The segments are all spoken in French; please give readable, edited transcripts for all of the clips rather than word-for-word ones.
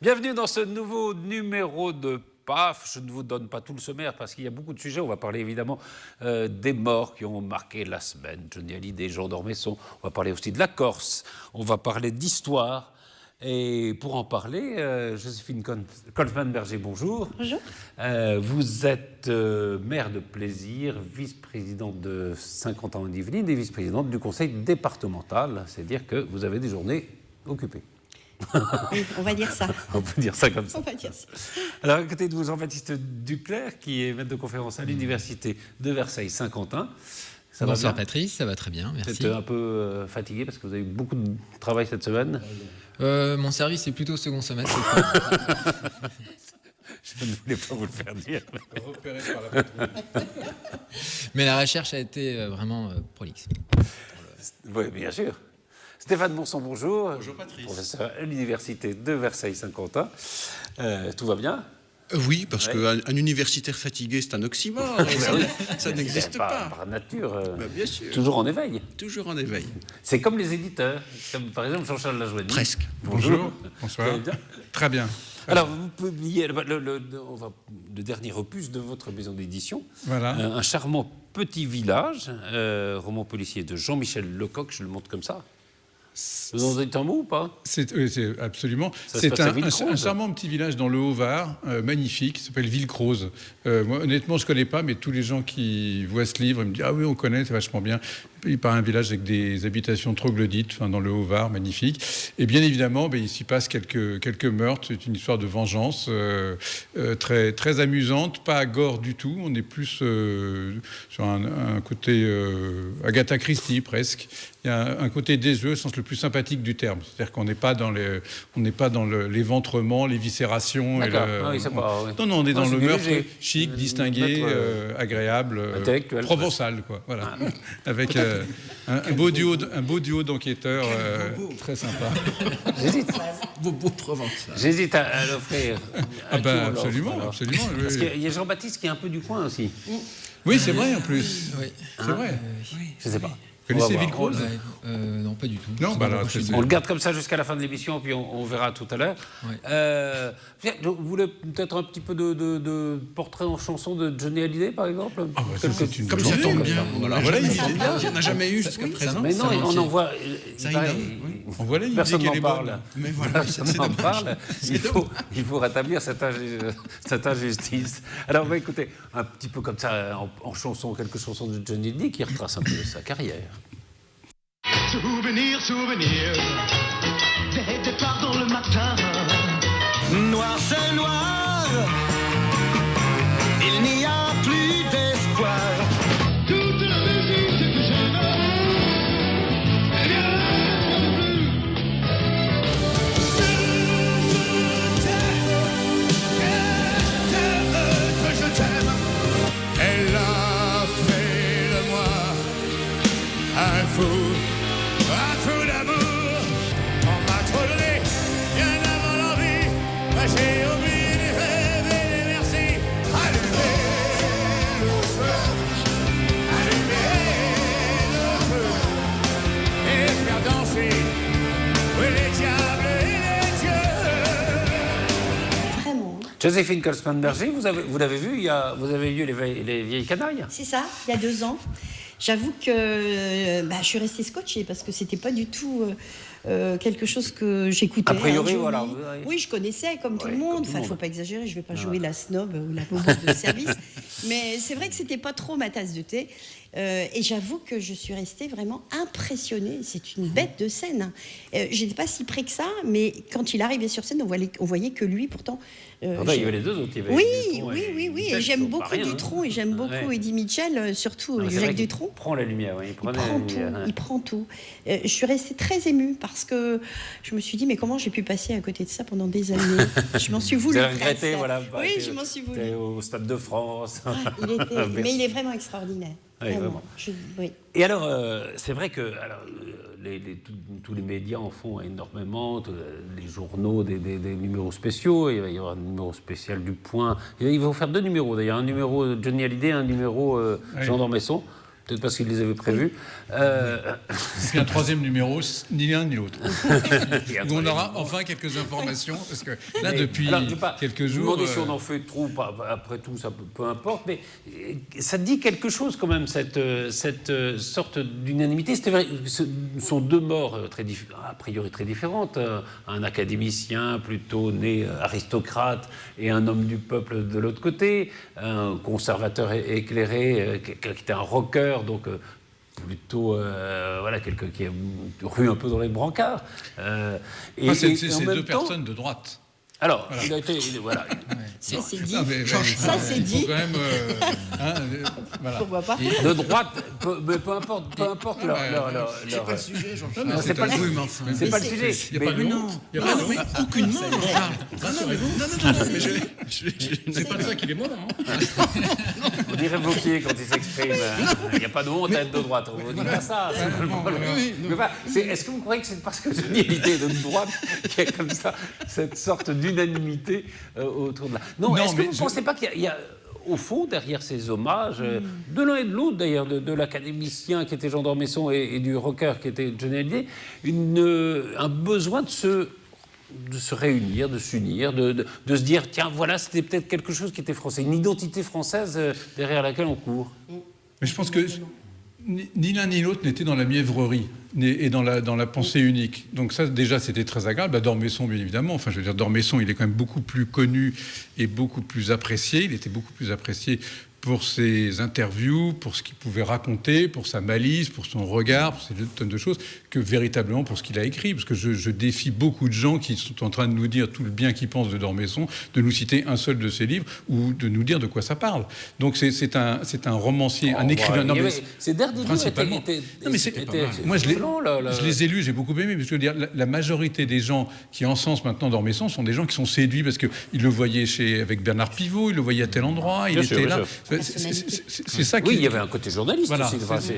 Bienvenue dans ce nouveau numéro de PAF. Je ne vous donne pas tout le sommaire parce qu'il y a beaucoup de sujets. On va parler évidemment des morts qui ont marqué la semaine. Johnny Hallyday, Jean d'Ormesson. On va parler aussi de la Corse. On va parler d'histoire. Et pour en parler, Joséphine Kolfmann-Berger, bonjour. Bonjour. Vous êtes maire de Plaisir, vice-présidente de Saint-Quentin-en-Yvelines et vice-présidente du conseil départemental. C'est-à-dire que vous avez des journées occupées. Oui, on va dire ça. On peut dire ça comme ça. On va dire ça. Alors, à côté de vous, Jean-Baptiste Duclerc, qui est maître de conférence à l'université de Versailles-Saint-Quentin. Bonsoir Patrice, ça va très bien, merci. Vous êtes un peu fatigué parce que vous avez eu beaucoup de travail cette semaine. Mon service est plutôt au second semestre. Je ne voulais pas vous le faire dire. Repéré par la patrouille. Mais la recherche a été vraiment prolixe. Oui, bien sûr. Stéphane Monson, bonjour. Bonjour Patrice. Professeur à l'université de Versailles-Saint-Quentin. Tout va bien? Oui, parce qu'un universitaire fatigué, c'est un oxymore. Ça n'existe pas. Par nature, Bien sûr. toujours en éveil. Toujours en éveil. C'est comme les éditeurs, comme par exemple Jean-Charles Lajoigny. Presque. Bonjour. Bonsoir. Vous allez bien? Très bien. Alors, vous publiez le dernier opus de votre maison d'édition, Voilà. un charmant petit village, roman policier de Jean-Michel Lecoq, je le montre comme ça. Vous en dites un mot ou pas? Oui, c'est absolument. Ça se C'est passe à un Villecroze. charmant petit village dans le Haut-Var, magnifique, qui s'appelle Villecroze. Moi, honnêtement, je ne connais pas, mais tous les gens qui voient ce livre, ils me disent « Ah oui, on connaît, c'est vachement bien ». Il paraît un village avec des habitations troglodytes, dans le Haut-Var, magnifique. Et bien évidemment, il s'y passe quelques meurtres. C'est une histoire de vengeance très, très amusante, pas gore du tout. On est plus sur un côté Agatha Christie, presque. Il y a un côté désuet au sens le plus sympathique du terme. C'est-à-dire qu'on n'est pas dans l'éventrement, l'éviscération. D'accord. Oui, c'est pas... Oui. Non, on est dans c'est le du meurtre léger. chic, distingué, agréable, intellectuel, provençal, quoi. Voilà. Avec un beau duo d'enquêteurs très sympa. J'hésite. Beau provençal. J'hésite à l'offrir. Absolument. Parce qu'il y a Jean-Baptiste qui est un peu du coin aussi. Oui, c'est vrai en plus. Oui. C'est vrai. Je ne sais pas. Vous connaissez On va voir. Villecroze? Non, pas du tout. Non, C'est bah pas là, moi, je suis c'est- On le garde comme ça jusqu'à la fin de l'émission, puis on verra tout à l'heure. Ouais. Vous voulez peut-être un petit peu de portrait en chanson de Johnny Hallyday, par exemple? c'est une Comme chanson, ça tombe comme bien. ça. On n'en a jamais eu jusqu'à présent. Mais non, Ça on en voit... Ça il paraît- innove, oui. On voit la musique, Personne elle n'en est parle. bonne. Mais voilà, Personne c'est n'en dommage. parle. Il faut rétablir cette injustice. Alors, écoutez, un petit peu comme ça, en chanson, quelques chansons de Johnny Hallyday qui retracent un peu sa carrière. Souvenir, souvenir, des départs dans le matin. Noir, c'est noir, il n'y a plus d'espoir. Toute la musique que j'aime, eh bien, elle ne plus. Que je t'aime, elle a fait de moi un fou d'amour. On m'a trop donné, bien avant l'envie. Moi j'ai oublié les rêves et les merci. Allumez le feu, allumez le feu, et faire danser oui, les diables et les dieux. Vraiment. Joséphine Kolfmann-Berger, vous l'avez vu, vous avez vu les vieilles canailles? C'est ça, il y a 2 ans. J'avoue que je suis restée scotchée parce que c'était pas du tout quelque chose que j'écoutais. A priori, Johnny. voilà. Oui, je connaissais comme tout Oui, le monde. comme tout le Enfin, il monde. faut pas exagérer. Je vais pas jouer la snob ou la bobo de service. Mais c'est vrai que c'était pas trop ma tasse de thé. Et j'avoue que je suis restée vraiment impressionnée. C'est une bête de scène. J'étais pas si près que ça, mais quand il arrivait sur scène, on voyait que lui, pourtant. Il y avait les deux autres. Il y avait Oui, Dutronc oui. Mitchell, Et j'aime c'est pas beaucoup rien, hein. Dutronc et j'aime beaucoup Ouais. Eddie Mitchell, surtout Non, mais c'est vrai Jacques qu'il Dutronc. prend la lumière, oui. Il Prenait prend la tout, lumière, ouais. il prend tout. Je suis restée très émue parce que je me suis dit, mais comment j'ai pu passer à côté de ça pendant des années? Je m'en suis Vous voulu. avez regretté, presque. voilà. Oui, je m'en suis voulu. Au Stade de France. Mais il est vraiment extraordinaire. Oui, vraiment. Oui. Et alors, c'est vrai que tous les médias en font énormément, les journaux, des numéros spéciaux. Il va y avoir un numéro spécial du Point. Ils vont faire 2 numéros d'ailleurs, un numéro Johnny Hallyday, un numéro Jean d'Ormesson. peut-être parce qu'ils les avaient prévus. C'est un troisième numéro, ni l'un ni l'autre. Où on aura enfin quelques informations, parce que là, depuis quelques jours... Si on en fait trop, après tout, ça peu importe, mais ça dit quelque chose quand même, cette sorte d'unanimité. C'était vrai, ce sont deux morts a priori très différentes. Un académicien plutôt né aristocrate et un homme du peuple de l'autre côté, un conservateur éclairé, quelqu'un qui était un rocker, donc plutôt quelqu'un qui a rue un peu dans les brancards. C'est deux personnes de droite. Alors, voilà. Il a été... Voilà. Ça, c'est dit. Ça, c'est dit. Quand même, voilà. Pourquoi pas? De droite, mais peu importe leur... C'est pas le sujet, Jean-Charles. Non, c'est pas le sujet. C'est pas le sujet. Il n'y a pas de nom. Aucunement, Jean-Charles. C'est pas de ça qu'il est mort. On dirait Vauquier quand il s'exprime. Il n'y a pas de honte à être de droite. On ne dit pas ça. Est-ce que vous croyez que c'est parce que Johnny Hallyday est de droite qu'il y a comme ça cette sorte d'unanimité autour de là? Non, est-ce que vous ne pensez pas qu'il y a au fond, derrière ces hommages, de l'un et de l'autre d'ailleurs, de l'académicien qui était Jean d'Ormesson et du rocker qui était Johnny Hallyday, un besoin de se réunir, de s'unir, de se dire, tiens, voilà, c'était peut-être quelque chose qui était français, une identité française derrière laquelle on court. Mais je pense que ni l'un ni l'autre n'était dans la mièvrerie et dans la pensée unique. Donc ça, déjà, c'était très agréable. D'Ormesson, bien évidemment. Enfin, je veux dire, d'Ormesson, il est quand même beaucoup plus connu et beaucoup plus apprécié. Il était beaucoup plus apprécié pour ses interviews, pour ce qu'il pouvait raconter, pour sa malice, pour son regard, pour ces tonnes de choses, que véritablement pour ce qu'il a écrit. Parce que je défie beaucoup de gens qui sont en train de nous dire tout le bien qu'ils pensent de d'Ormesson, de nous citer un seul de ses livres ou de nous dire de quoi ça parle. Donc c'est un romancier, un écrivain. Non, ces derniers principalement. Moi, je les ai lus, j'ai beaucoup aimé. Parce que je veux dire, la majorité des gens qui encensent maintenant d'Ormesson sont des gens qui sont séduits parce qu'ils le voyaient avec Bernard Pivot, ils le voyayaient à tel endroit, il était là. C'est ça qui... Oui, il y avait un côté journaliste voilà, aussi.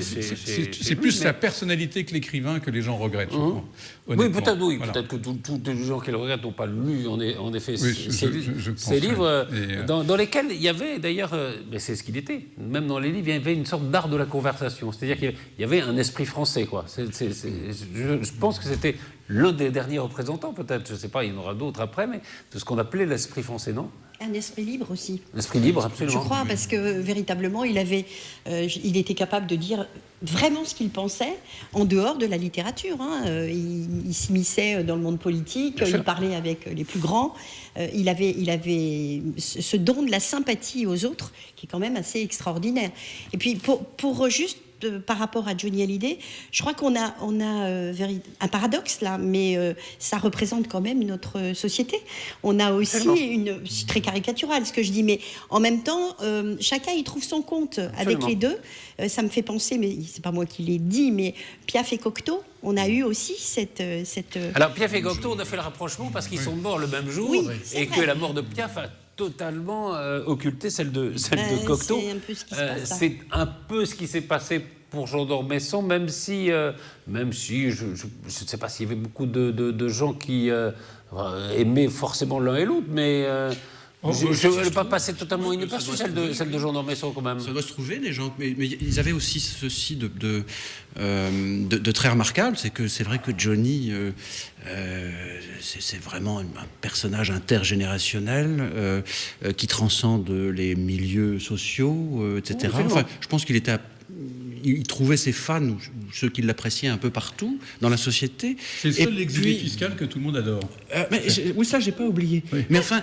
C'est plus sa personnalité que l'écrivain que les gens regrettent. Oui, peut-être que tous les gens qui le regrettent n'ont pas lu, en effet, ces livres, dans lesquels il y avait d'ailleurs, mais c'est ce qu'il était, même dans les livres, il y avait une sorte d'art de la conversation. C'est-à-dire qu'il y avait un esprit français, quoi. Je pense que c'était l'un des derniers représentants, peut-être, je ne sais pas, il y en aura d'autres après, mais de ce qu'on appelait l'esprit français, non ? Un esprit libre aussi. L'esprit libre, absolument. Je crois, parce que véritablement, il était capable de dire vraiment ce qu'il pensait en dehors de la littérature. Il s'immisçait dans le monde politique, il parlait avec les plus grands. Il avait ce don de la sympathie aux autres qui est quand même assez extraordinaire. Et puis, pour juste par rapport à Johnny Hallyday, je crois qu'on a un paradoxe là, mais ça représente quand même notre société. On a aussi c'est très caricatural ce que je dis, mais en même temps, chacun y trouve son compte avec les deux. Ça me fait penser, mais c'est pas moi qui l'ai dit, mais Piaf et Cocteau, on a eu aussi cette... Alors Piaf et Cocteau, on a fait le rapprochement parce qu'ils sont morts le même jour, et que la mort de Piaf a totalement occulté celle de Cocteau. C'est un peu ce qui se passe. C'est un peu ce qui s'est passé pour Jean d'Ormesson, même si je ne sais pas s'il y avait beaucoup de gens qui aimaient forcément l'un et l'autre, mais je ne vais pas passer totalement inaperçue celle de Jean d'Ormesson quand même. Ça doit se trouver, les gens, mais ils avaient aussi ceci de très remarquable, c'est que c'est vrai que Johnny, c'est vraiment un personnage intergénérationnel qui transcende les milieux sociaux, etc. Enfin, je pense qu'il était il trouvait ses fans, ou ceux qui l'appréciaient un peu partout dans la société. C'est le seul exilé fiscal que tout le monde adore. Oui, ça, j'ai pas oublié. Oui. Mais enfin...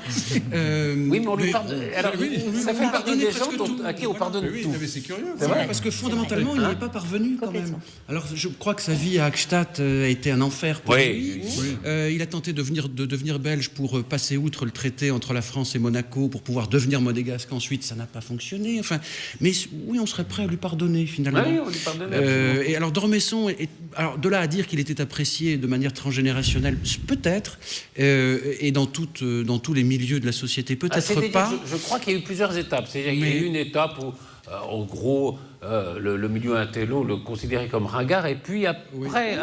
oui, mais on lui pardonne. Alors, ça fait partie des gens à qui on pardonne tout. Mais c'est curieux. C'est vrai, parce que fondamentalement, il n'y est pas parvenu quand même. Alors, je crois que sa vie à Hackstatt a été un enfer pour lui. Il a tenté de devenir belge pour passer outre le traité entre la France et Monaco, pour pouvoir devenir monégasque ensuite. Ça n'a pas fonctionné. Enfin, mais oui, on serait prêt à lui pardonner, finalement. Oui, on lui pardonnait. Et alors, d'Ormesson, alors de là à dire qu'il était apprécié de manière transgénérationnelle, peut-être, et dans tous les milieux de la société, peut-être pas. Je crois qu'il y a eu plusieurs étapes. C'est-à-dire qu'il y a eu une étape où, en gros, le milieu intello le considérait comme ringard, et puis après,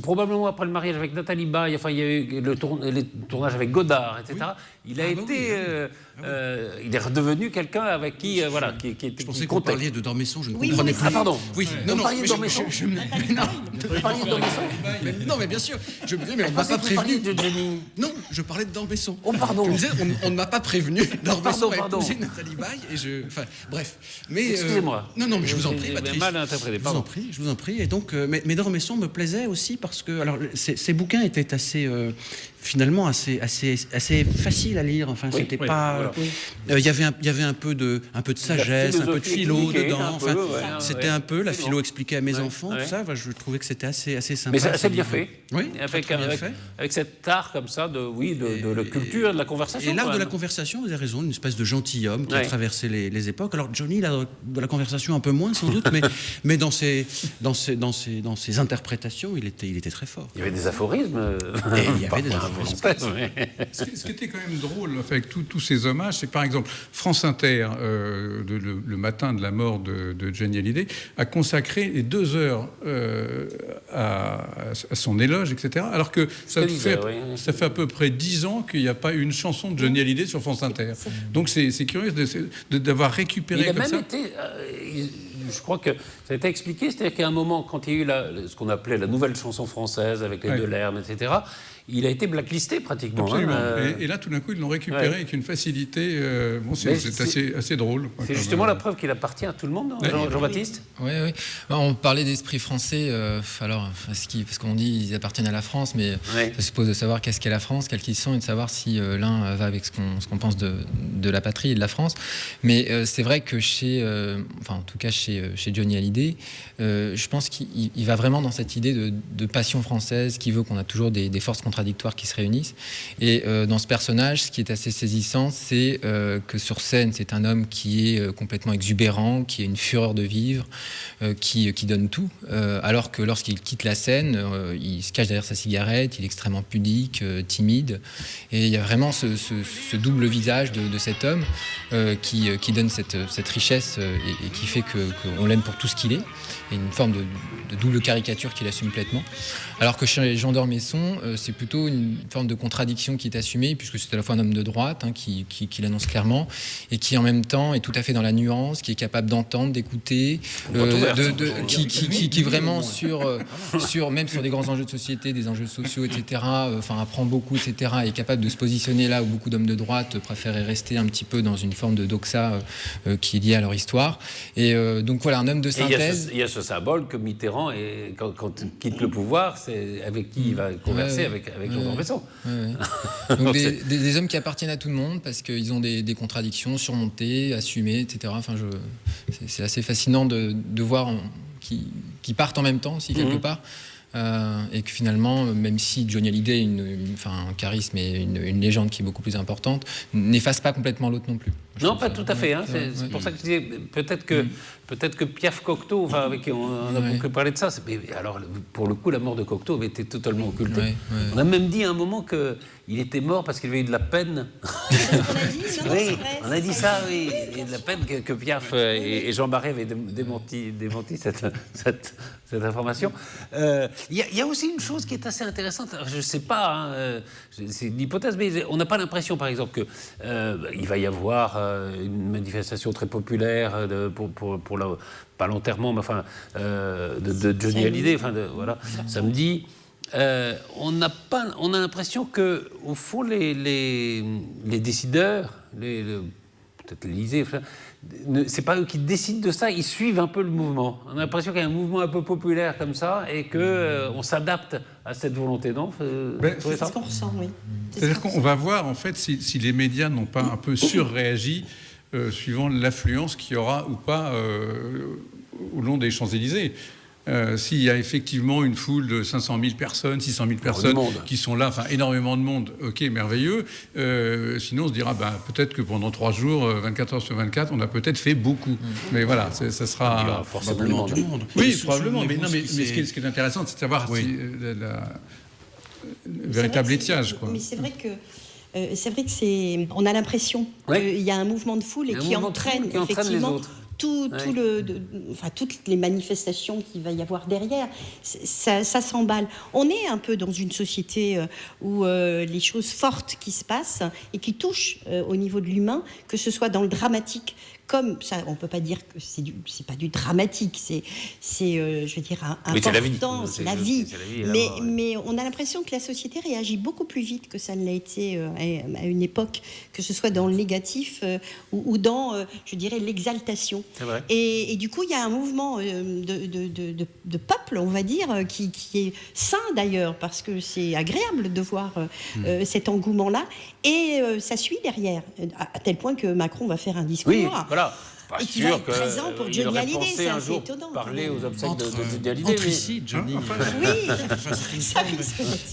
probablement après le mariage avec Nathalie Baye, enfin il y a eu les tournages avec Godard, etc. Oui. Il a il est redevenu quelqu'un avec qui, voilà, qui était. Je pensais qu'on parlait de Dormesson, je ne comprenais plus. Ah pardon. Oui, non, vous parliez de Dormesson. Vous parliez de Dormesson. Non, mais bien sûr. Je me disais, mais on ne m'a pas prévenu. Non, je parlais de Dormesson. Oh pardon. Je me disais, on ne m'a pas prévenu. Dormesson a épousé Nathalie Baye et enfin, bref. Mais excusez-moi. Non, mais je vous en prie, Patrice. Mal interprété. Je vous en prie. Et donc, mais Dormesson me plaisait aussi parce que, alors, ces bouquins étaient assez. Finalement assez facile à lire. Enfin, c'était pas. Il y avait un peu de sagesse, un peu de philo dedans. Enfin, c'était un peu la philo expliquée à mes enfants. Tout ça, je trouvais que c'était assez sympa. Mais c'est assez bien fait. Oui, avec cet art comme ça de la culture, de la conversation. Et l'art de la conversation, vous avez raison, une espèce de gentilhomme qui a traversé les époques. Alors Johnny, il a de la conversation un peu moins sans doute, mais dans ses interprétations, il était très fort. Il y avait des aphorismes. Il y avait des aphorismes. Ce qui était quand même drôle avec tous ces hommages, c'est que par exemple France Inter, le matin de la mort de Johnny Hallyday, a consacré les 2 heures à son éloge, etc. Alors que ça fait à peu près 10 ans qu'il n'y a pas une chanson de Johnny Hallyday sur France Inter. Donc c'est curieux d'avoir récupéré comme ça. Je crois que ça a été expliqué, c'est-à-dire qu'à un moment, quand il y a eu ce qu'on appelait la nouvelle chanson française avec les Delerme, etc., il a été blacklisté pratiquement. Absolument. Et là, tout d'un coup, ils l'ont récupéré avec une facilité. C'est assez drôle. C'est justement la preuve qu'il appartient à tout le monde, Jean-Baptiste. Oui. On parlait d'esprit français. Parce qu'on dit qu'ils appartiennent à la France, mais ça suppose de savoir qu'est-ce qu'est la France, quels qu'ils sont, et de savoir si l'un va avec ce qu'on pense de la patrie et de la France. Mais c'est vrai que en tout cas chez Johnny Hallyday, je pense qu'il va vraiment dans cette idée de passion française qui veut qu'on a toujours des forces contradictoires qui se réunissent. Et dans ce personnage, ce qui est assez saisissant, c'est que sur scène, c'est un homme qui est complètement exubérant, qui a une fureur de vivre, qui donne tout, alors que lorsqu'il quitte la scène, il se cache derrière sa cigarette, il est extrêmement pudique, timide. Et il y a vraiment ce double visage de cet homme qui donne cette richesse et qui fait qu'on l'aime pour tout ce qu'il est. Et une forme de double caricature qu'il assume pleinement. Alors que chez Jean d'Ormesson, c'est plutôt une forme de contradiction qui est assumée, puisque c'est à la fois un homme de droite, qui l'annonce clairement, et qui en même temps est tout à fait dans la nuance, qui est capable d'entendre, d'écouter, qui vraiment même sur des grands enjeux de société, des enjeux sociaux, etc., apprend beaucoup, etc., et est capable de se positionner là où beaucoup d'hommes de droite préféraient rester un petit peu dans une forme de doxa qui est liée à leur histoire. Et donc voilà, un homme de synthèse. Il y a ce symbole que Mitterrand, quand il quitte le pouvoir, c'est avec qui il va converser, avec Jean d'Ormesson. Donc des hommes qui appartiennent à tout le monde parce qu'ils ont des contradictions surmontées, assumées, etc. C'est assez fascinant de voir qu'ils partent en même temps aussi quelque part. Et que finalement, même si Johnny Hallyday a un charisme et une légende qui est beaucoup plus importante, n'efface pas complètement l'autre non plus. Non, pas tout à fait. C'est pour ça que je disais, peut-être que Pierre Cocteau, avec qui on a beaucoup parlé de ça, mais alors pour le coup, la mort de Cocteau avait été totalement occultée. On a même dit à un moment qu'il était mort parce qu'il avait eu de la peine. On a dit ça, oui. Et de la peine que Pierre et Jean Marais avaient démenti cette information. Il y a aussi une chose qui est assez intéressante. Alors, je ne sais pas, c'est une hypothèse, mais on n'a pas l'impression, par exemple, qu'il va y avoir une manifestation très populaire pour pas l'enterrement, mais de Johnny Hallyday, samedi. On a l'impression que, au fond, les décideurs, peut-être l'Élysée, c'est pas eux qui décident de ça, ils suivent un peu le mouvement. On a l'impression qu'il y a un mouvement un peu populaire comme ça et qu'on s'adapte à cette volonté, non? C'est ce qu'on ressent, oui. C'est-à-dire qu'on va voir, en fait, si les médias n'ont pas un peu surréagi suivant l'affluence qu'il y aura ou pas au long des Champs-Élysées. S'il y a effectivement une foule de 500 000 personnes, 600 000 personnes qui sont là, énormément de monde, ok, merveilleux. Sinon, on se dira, peut-être que pendant 3 jours, 24 heures sur 24, on a peut-être fait beaucoup. Mais voilà, ça sera forcément du monde. Oui, probablement. Mais ce qui est intéressant, c'est de savoir le véritable étiage. Mais c'est vrai que on a l'impression qu'il y a un mouvement de foule et qui entraîne effectivement toutes les manifestations qu'il va y avoir derrière, ça s'emballe. On est un peu dans une société où les choses fortes qui se passent et qui touchent au niveau de l'humain, que ce soit dans le dramatique, comme ça, on peut pas dire que c'est pas du dramatique, c'est je veux dire important, c'est la vie. Mais on a l'impression que la société réagit beaucoup plus vite que ça ne l'a été à une époque, que ce soit dans le négatif ou dans, je dirais, l'exaltation. Et du coup, il y a un mouvement de peuple, on va dire, qui est sain d'ailleurs, parce que c'est agréable de voir cet engouement-là, et ça suit derrière, à tel point que Macron va faire un discours. Oui, voilà. Pas et qui va sûr être présent pour Johnny Hallyday, c'est assez étonnant. Parler aux obsèques de Johnny Hallyday. Entre ici, Johnny.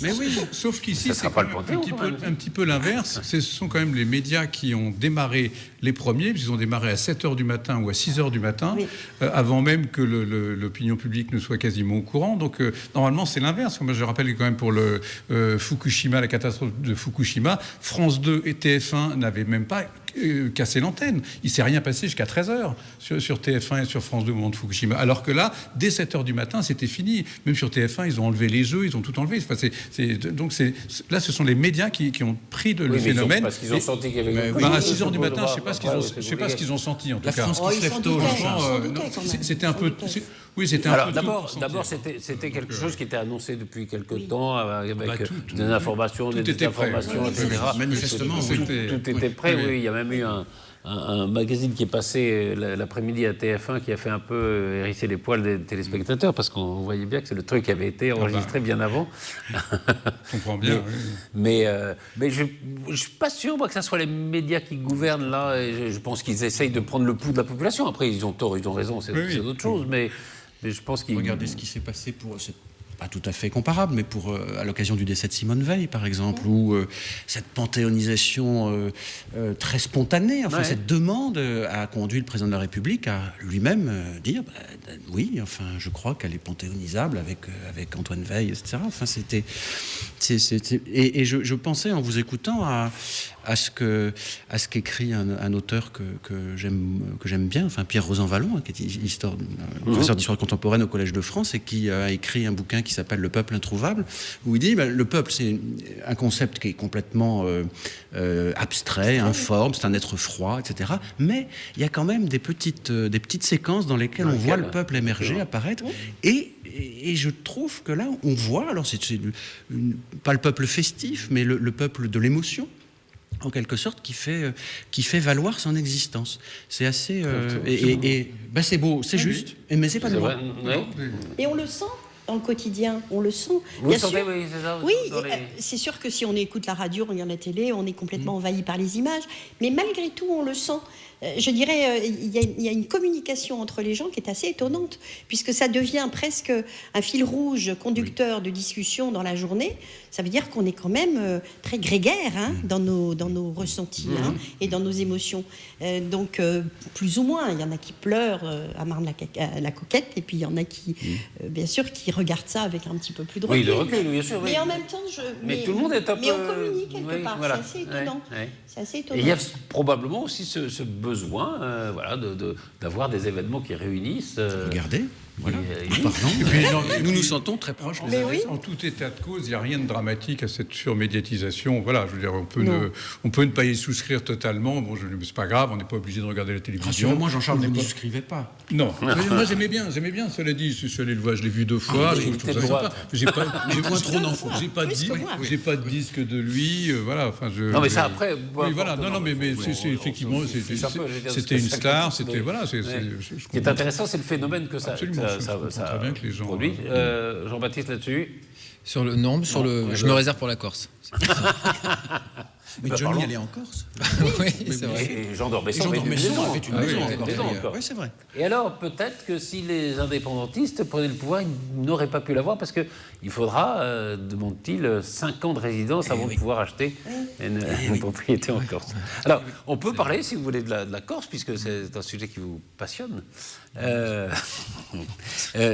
Mais oui, sauf qu'ici, c'est un petit peu l'inverse. Ce sont quand même les médias qui ont démarré les premiers, puisqu'ils ont démarré à 7h du matin ou à 6h du matin, avant même que l'opinion publique ne soit quasiment au courant. Donc, normalement, c'est l'inverse. Moi, je rappelle quand même pour le Fukushima, la catastrophe de Fukushima, France 2 et TF1 n'avaient même pas casser l'antenne. Il ne s'est rien passé jusqu'à 13h sur TF1 et sur France 2 au moment de Fukushima. Alors que là, dès 7h du matin, c'était fini. Même sur TF1, ils ont enlevé les jeux, ils ont tout enlevé. Enfin, donc là, ce sont les médias qui ont pris le phénomène. Parce qu'ils ont senti qu'il y avait... à 6h du matin, je ne sais pas ce qu'ils ont senti, en tout cas. La France qui se lève tôt. C'était un peu... Oui, c'était un peu... D'abord, c'était quelque chose qui était annoncé depuis quelque temps, avec des informations, des désinformations, etc. Manifestement, tout était prêt, oui. Il y a même eu un magazine qui est passé l'après-midi à TF1 qui a fait un peu hérisser les poils des téléspectateurs, parce qu'on voyait bien que le truc avait été enregistré bien avant. Je comprends bien. Mais je ne suis pas sûr que ce soit les médias qui gouvernent là. Et je pense qu'ils essayent de prendre le pouls de la population. Après, ils ont tort, ils ont raison, c'est autre chose. Mais je pense qu'ils... Regardez ce qui s'est passé pour... Pas tout à fait comparable, mais à l'occasion du décès de Simone Veil, par exemple, où cette panthéonisation très spontanée, cette demande a conduit le président de la République à lui-même dire oui, enfin, je crois qu'elle est panthéonisable avec Antoine Veil, etc. Enfin, et je pensais, en vous écoutant, à ce qu'écrit un auteur que j'aime bien, enfin Pierre Rosanvallon, qui est professeur d'histoire contemporaine au Collège de France et qui a écrit un bouquin qui s'appelle Le peuple introuvable, où il dit le peuple, c'est un concept qui est complètement abstrait, informe, c'est un être froid, etc. Mais il y a quand même des petites séquences dans lesquelles on voit le peuple émerger, apparaître, et je trouve que là, on voit, alors c'est pas le peuple festif, mais le peuple de l'émotion, en quelque sorte, qui fait valoir son existence. C'est assez... c'est beau, c'est juste, mais c'est pas de moi. Et on le sent dans le quotidien, on le sent. Vous le sentez, oui, c'est ça. Oui, c'est sûr que si on écoute la radio, on regarde la télé, on est complètement envahi par les images, mais malgré tout, on le sent. Je dirais, il y a une communication entre les gens qui est assez étonnante, puisque ça devient presque un fil rouge conducteur de discussion dans la journée. Ça veut dire qu'on est quand même très grégaire dans nos ressentis et dans nos émotions. Donc, plus ou moins, il y en a qui pleurent à Marne-la Coquette, et puis il y en a qui, bien sûr, qui regardent ça avec un petit peu plus de recul. Oui, le recul, bien sûr. Mais en même temps, mais tout le monde est un peu... Mais on communique quelque part, voilà. C'est assez étonnant. C'est assez étonnant. Et il y a probablement aussi ce besoin d'avoir des événements qui réunissent. Regardez. Voilà. Nous nous sentons très proches. En tout état de cause, il n'y a rien de dramatique à cette surmédiatisation. Voilà, je veux dire, on peut ne pas y souscrire totalement. Bon, c'est pas grave, on n'est pas obligé de regarder la télévision. Moi, Jean-Charles, vous ne souscrivez pas. Non, moi j'aimais bien. Cela dit, je suis allé le voir, je l'ai vu 2 fois. Je trouve ça sympa. J'ai moins trop d'enfants. J'ai pas de disque de lui. Voilà. Enfin, non, mais ça après. Oui, voilà. Non, mais c'est effectivement, c'était une star. C'était voilà. Ce qui est intéressant, c'est le phénomène que ça. Ça très bien que les gens produit. Jean-Baptiste là-dessus. Je me réserve pour la Corse. Mais Johnny, elle est en Corse. Oui, c'est vrai. Et Jean d'Ormesson a fait une maison encore. Oui, c'est vrai. Et alors, peut-être que si les indépendantistes prenaient le pouvoir, ils n'auraient pas pu l'avoir, parce qu'il faudra, demande-t-il, 5 ans de résidence avant de pouvoir acheter une propriété en Corse. Alors, on peut parler, si vous voulez, de la Corse, puisque c'est un sujet qui vous passionne.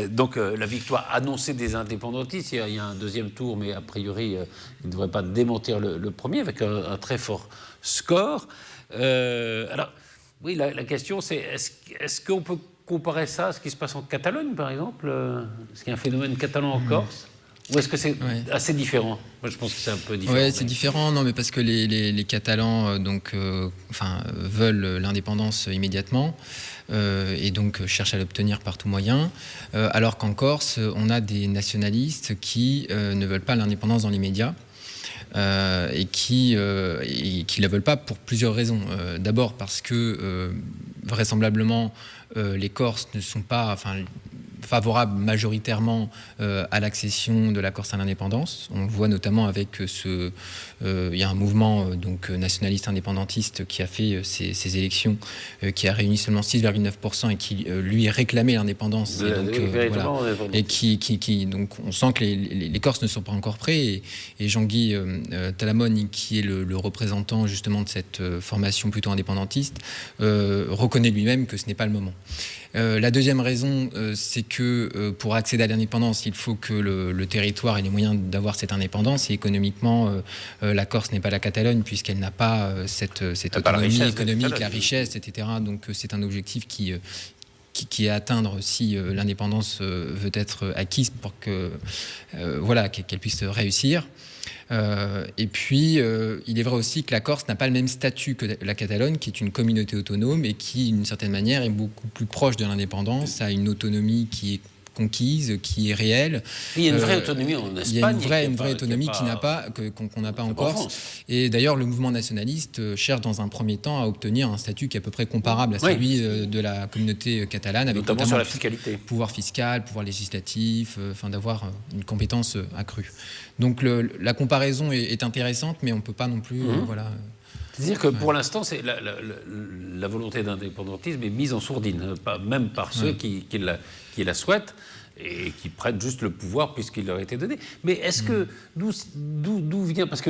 Donc, la victoire annoncée des indépendantistes, il y a un deuxième tour, mais a priori, il ne devrait pas démentir le premier, avec un très fort score. Alors, Oui, la question, c'est est-ce qu'on peut comparer ça à ce qui se passe en Catalogne, par exemple? Est-ce qu'il y a un phénomène catalan en Corse? Ou est-ce que c'est assez différent? Moi, je pense que c'est un peu différent. Oui, c'est différent, non, mais parce que les Catalans veulent l'indépendance immédiatement et donc cherchent à l'obtenir par tout moyen, alors qu'en Corse, on a des nationalistes qui ne veulent pas l'indépendance dans l'immédiat. Et qui ne la veulent pas pour plusieurs raisons. D'abord parce que vraisemblablement les Corses ne sont pas favorables majoritairement à l'accession de la Corse à l'indépendance. On le voit notamment avec il y a un mouvement nationaliste indépendantiste qui a fait ces élections, qui a réuni seulement 6,9% et qui lui réclamait l'indépendance. Donc on sent que les Corses ne sont pas encore prêts. Et Jean-Guy Talamone, qui est le représentant justement de cette formation plutôt indépendantiste, reconnaît lui-même que ce n'est pas le moment. La deuxième raison, c'est que pour accéder à l'indépendance, il faut que le territoire ait les moyens d'avoir cette indépendance. Et économiquement, la Corse n'est pas la Catalogne, puisqu'elle n'a pas cette autonomie économique, la richesse, etc. Donc c'est un objectif qui est à atteindre si l'indépendance veut être acquise pour qu'elle puisse réussir. Et puis, il est vrai aussi que la Corse n'a pas le même statut que la Catalogne, qui est une communauté autonome et qui, d'une certaine manière, est beaucoup plus proche de l'indépendance, a une autonomie qui est conquise, qui est réelle. Il y a une vraie autonomie en Espagne. Il y a une vraie autonomie qu'on n'a pas en Corse. Et d'ailleurs, le mouvement nationaliste cherche dans un premier temps à obtenir un statut qui est à peu près comparable à celui de la communauté catalane, avec notamment sur la fiscalité. Pouvoir fiscal, pouvoir législatif, d'avoir une compétence accrue. Donc la comparaison est intéressante, mais on ne peut pas non plus... C'est-à-dire que pour l'instant, c'est la volonté d'indépendantisme est mise en sourdine, même par ceux qui la souhaitent et qui prennent juste le pouvoir puisqu'il leur a été donné. Mais est-ce que d'où vient, parce que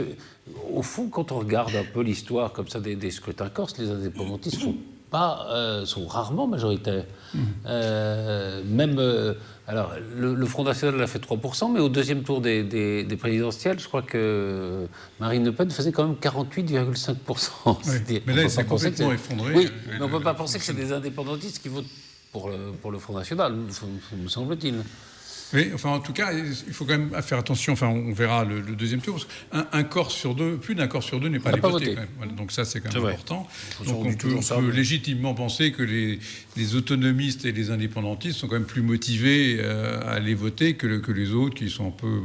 au fond, quand on regarde un peu l'histoire comme ça des scrutins corses, les indépendantistes sont rarement majoritaires. Alors, le Front National a fait 3%, mais au deuxième tour des présidentielles, je crois que Marine Le Pen faisait quand même 48,5%. Oui, mais là, il s'est complètement effondré. Oui, mais on ne peut pas penser que c'est des indépendantistes qui votent pour le Front National, me semble-t-il. Oui, enfin, en tout cas, il faut quand même faire attention. Enfin, on verra le deuxième tour. Un Corse sur deux, plus d'un Corse sur deux n'est pas allé voter. Quand même. Voilà, donc ça, c'est quand même important. Donc on peut légitimement penser que les autonomistes et les indépendantistes sont quand même plus motivés à aller voter que les autres qui sont un peu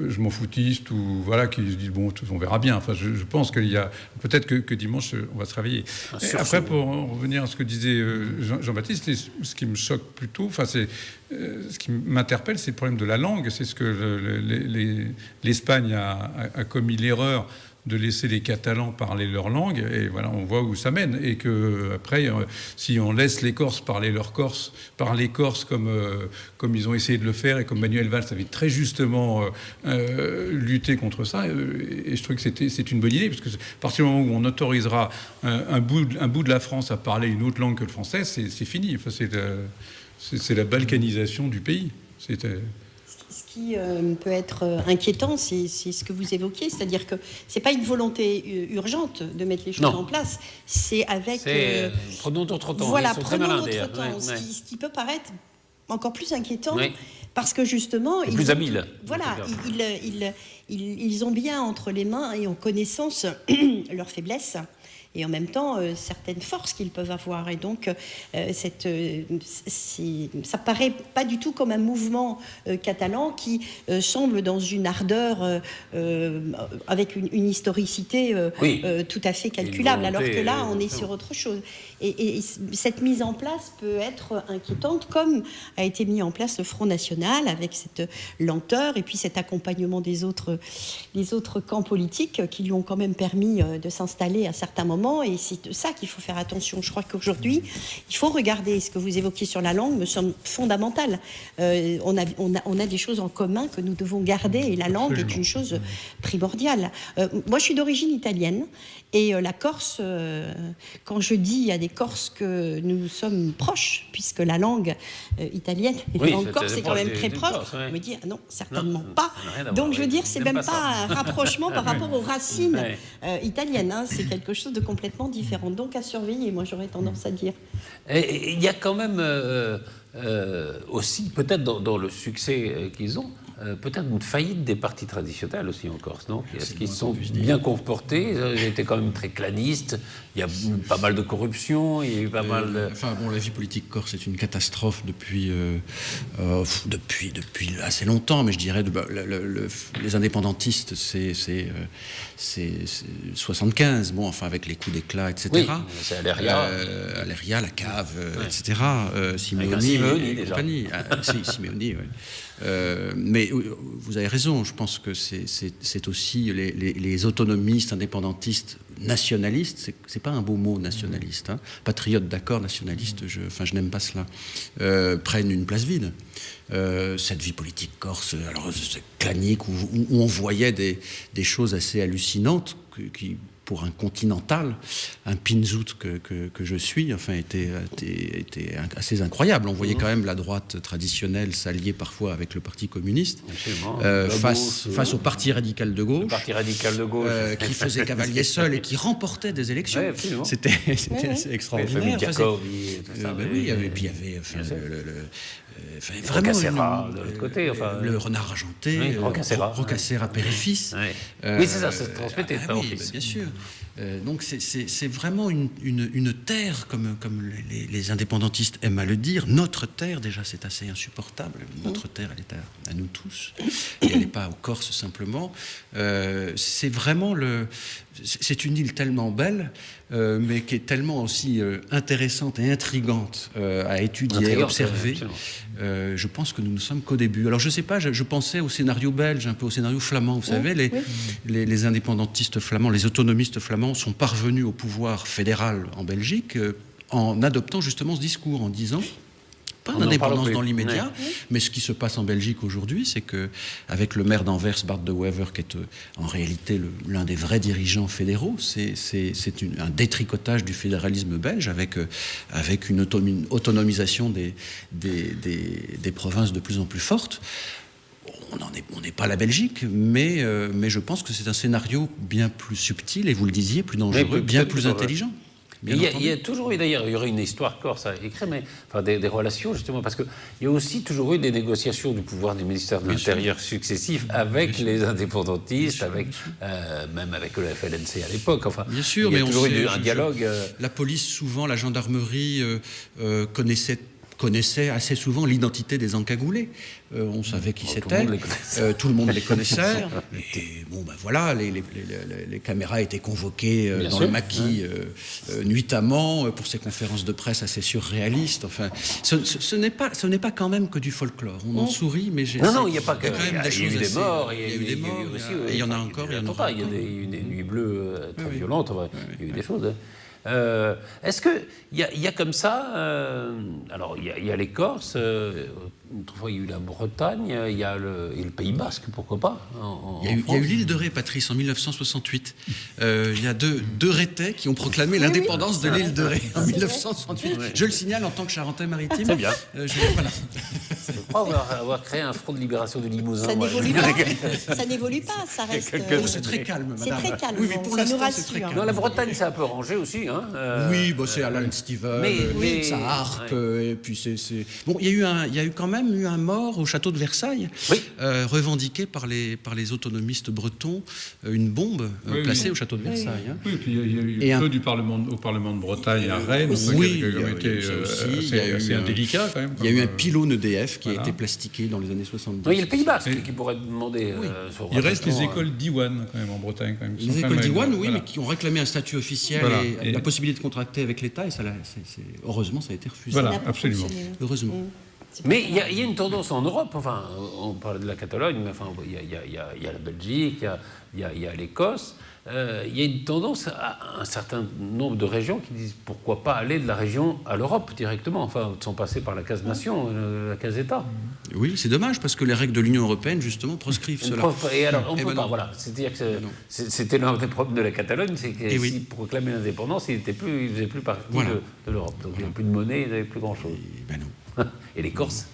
je m'en foutiste ou qui se disent on verra bien. Enfin, je pense qu'il y a peut-être que dimanche on va se réveiller. Après, pour en revenir à ce que disait Jean-Baptiste, ce qui me choque plutôt, ce qui m'interpelle, c'est le problème de la langue. C'est ce que l'Espagne a commis l'erreur de laisser les Catalans parler leur langue, et voilà, on voit où ça mène. Et que après, si on laisse les Corses parler leur Corse, parler corse comme ils ont essayé de le faire, et comme Manuel Valls avait très justement lutté contre ça, et je trouve que c'est une bonne idée, parce que à partir du moment où on autorisera un bout de la France à parler une autre langue que le français, c'est fini. Enfin, c'est la balkanisation du pays. Ce qui peut être inquiétant, c'est ce que vous évoquiez, c'est-à-dire que c'est pas une volonté urgente de mettre les choses en place, c'est avec... prenons notre temps. Voilà, prenons notre temps, ce qui peut paraître encore plus inquiétant, parce que justement... Plus habile. Voilà, ils ont bien entre les mains et en connaissance leurs faiblesses, et en même temps certaines forces qu'ils peuvent avoir. Et donc ça paraît pas du tout comme un mouvement catalan qui semble dans une ardeur avec une historicité tout à fait calculable, alors que là on est sur autre chose. Et cette mise en place peut être inquiétante, comme a été mis en place le Front National, avec cette lenteur et puis cet accompagnement des autres camps politiques qui lui ont quand même permis de s'installer à certains moments. Et c'est de ça qu'il faut faire attention. Je crois qu'aujourd'hui, il faut regarder ce que vous évoquiez sur la langue, me semble fondamental. On a des choses en commun que nous devons garder, et la langue est une chose primordiale. Moi, je suis d'origine italienne, et la Corse, quand je dis à des Corses que nous sommes proches, puisque la langue italienne et la langue corse est quand même très proche, on me dit non, certainement pas. Donc je veux dire, c'est même pas un rapprochement par rapport aux racines italiennes. C'est quelque chose de complètement différente. Donc à surveiller, moi j'aurais tendance à dire. Et il y a quand même aussi, peut-être dans le succès qu'ils ont, peut-être une faillite des partis traditionnels aussi en Corse, non? Est-ce qu'ils sont bien comportés? Ils étaient quand même très clanistes. Il y a pas mal de corruption, il y a eu pas mal de... Enfin bon, la vie politique corse est une catastrophe depuis assez longtemps, mais je dirais les indépendantistes, c'est 75, bon, enfin avec les coups d'éclat, etc. Oui, c'est Aléria. Aléria, la cave, etc. Simeoni et déjà. compagnie. Simeoni, oui. Mais vous avez raison, je pense que c'est aussi les autonomistes, indépendantistes, nationalistes, c'est pas un beau mot, nationaliste, hein. Patriote, d'accord, nationaliste, je n'aime pas cela, prennent une place vide. Cette vie politique corse, alors c'est clanique, où on voyait des choses assez hallucinantes qui, pour un continental, un pinzout que je suis, enfin, était assez incroyable. On voyait quand même la droite traditionnelle s'allier parfois avec le Parti communiste, face au Parti radical de gauche, le Parti radical de gauche. qui faisait cavalier seul et qui remportait des élections. Ouais, c'était assez extraordinaire. Oui, et puis il y avait vraiment Roccassera de l'autre côté. Le renard argenté, Roccassera père et fils. Oui, c'est ça, ça se transmettait de père en fils. Bien sûr. Donc c'est vraiment une terre, comme les indépendantistes aiment à le dire. Notre terre, déjà, c'est assez insupportable. Notre terre, elle est à nous tous. Et elle n'est pas aux Corses simplement. C'est vraiment c'est une île tellement belle, mais qui est tellement aussi intéressante et intrigante à étudier, à observer. Je pense que nous ne sommes qu'au début. Alors je ne sais pas, je pensais au scénario belge, un peu au scénario flamand. Vous savez, les indépendantistes flamands, les autonomistes flamands sont parvenus au pouvoir fédéral en Belgique en adoptant justement ce discours, en disant... Pas d'indépendance dans l'immédiat, mais ce qui se passe en Belgique aujourd'hui, c'est qu'avec le maire d'Anvers, Bart de Wever, qui est en réalité l'un des vrais dirigeants fédéraux, c'est un détricotage du fédéralisme belge avec une autonomisation des provinces de plus en plus fortes. On n'est pas la Belgique, mais je pense que c'est un scénario bien plus subtil, et vous le disiez, plus dangereux, bien plus intelligent. Il y a toujours eu, d'ailleurs, il y aurait une histoire corse à écrire, mais enfin, des relations, justement, parce qu'il y a aussi toujours eu des négociations du pouvoir des ministères de l'Intérieur successifs avec les indépendantistes, même avec le FLNC à l'époque. Enfin, bien sûr, il y a toujours eu un dialogue. La police, souvent, la gendarmerie connaissait assez souvent l'identité des encagoulés. On savait qui c'était. Tout le monde les connaissait. Et bon, ben voilà, les caméras étaient convoquées dans le maquis nuitamment pour ces conférences de presse assez surréalistes. Enfin, ce n'est pas quand même que du folklore. On en sourit, mais non, il n'y a pas que. Il y a eu des morts. Il y a eu des morts. Et il y en a encore. Il y a eu des nuits bleues très violentes. Il y a eu des choses. Est-ce qu'il y a comme ça, alors il y a les Corses, autrefois il y a eu la Bretagne, il y a le Pays Basque, pourquoi pas il y a eu l'île de Ré, Patrice, en 1968. Il y a deux Rétais qui ont proclamé l'indépendance de l'île de Ré en 1968. Je le signale en tant que Charentais-Maritime. C'est bien. Voilà. Je crois avoir créé un front de libération du Limousin. Ça n'évolue pas, ça reste... C'est très calme, madame. C'est très calme, oui, mais pour l'instant, c'est très calme. Non, la Bretagne, c'est un peu rangé aussi. Oui, c'est Alan Steven, sa harpe, et puis c'est... Bon, il y a eu quand même un mort au château de Versailles, revendiqué par les autonomistes bretons, une bombe placée au château de Versailles. Oui, et puis il y a eu le feu au Parlement de Bretagne à Rennes, qui a été assez indélicat quand même. Il y a eu un pylône EDF qui a été plastiqué dans les années 70. Oui, il y a le Pays Basque qui pourrait demander... Il reste les écoles d'Iwan quand même en Bretagne. Quand même, les écoles d'Iwan, oui, mais qui ont réclamé un statut officiel et la possibilité de contracter avec l'État, et heureusement, ça a été refusé. Voilà, absolument. Heureusement. Mais il y a une tendance en Europe, enfin, on parle de la Catalogne, mais enfin, il y a la Belgique, il y a l'Écosse. Il y a une tendance à un certain nombre de régions qui disent pourquoi pas aller de la région à l'Europe directement, enfin, sans passer par la case nation, la case État. Oui, c'est dommage parce que les règles de l'Union européenne, justement, proscrivent cela. Et alors, on ne peut pas, voilà. C'est-à-dire que c'était l'un des problèmes de la Catalogne, c'est que s'il proclamait l'indépendance, il ne faisait plus partie de l'Europe. Donc il n'y avait plus de monnaie, il n'y avait plus grand-chose. Ben non. Et les Corses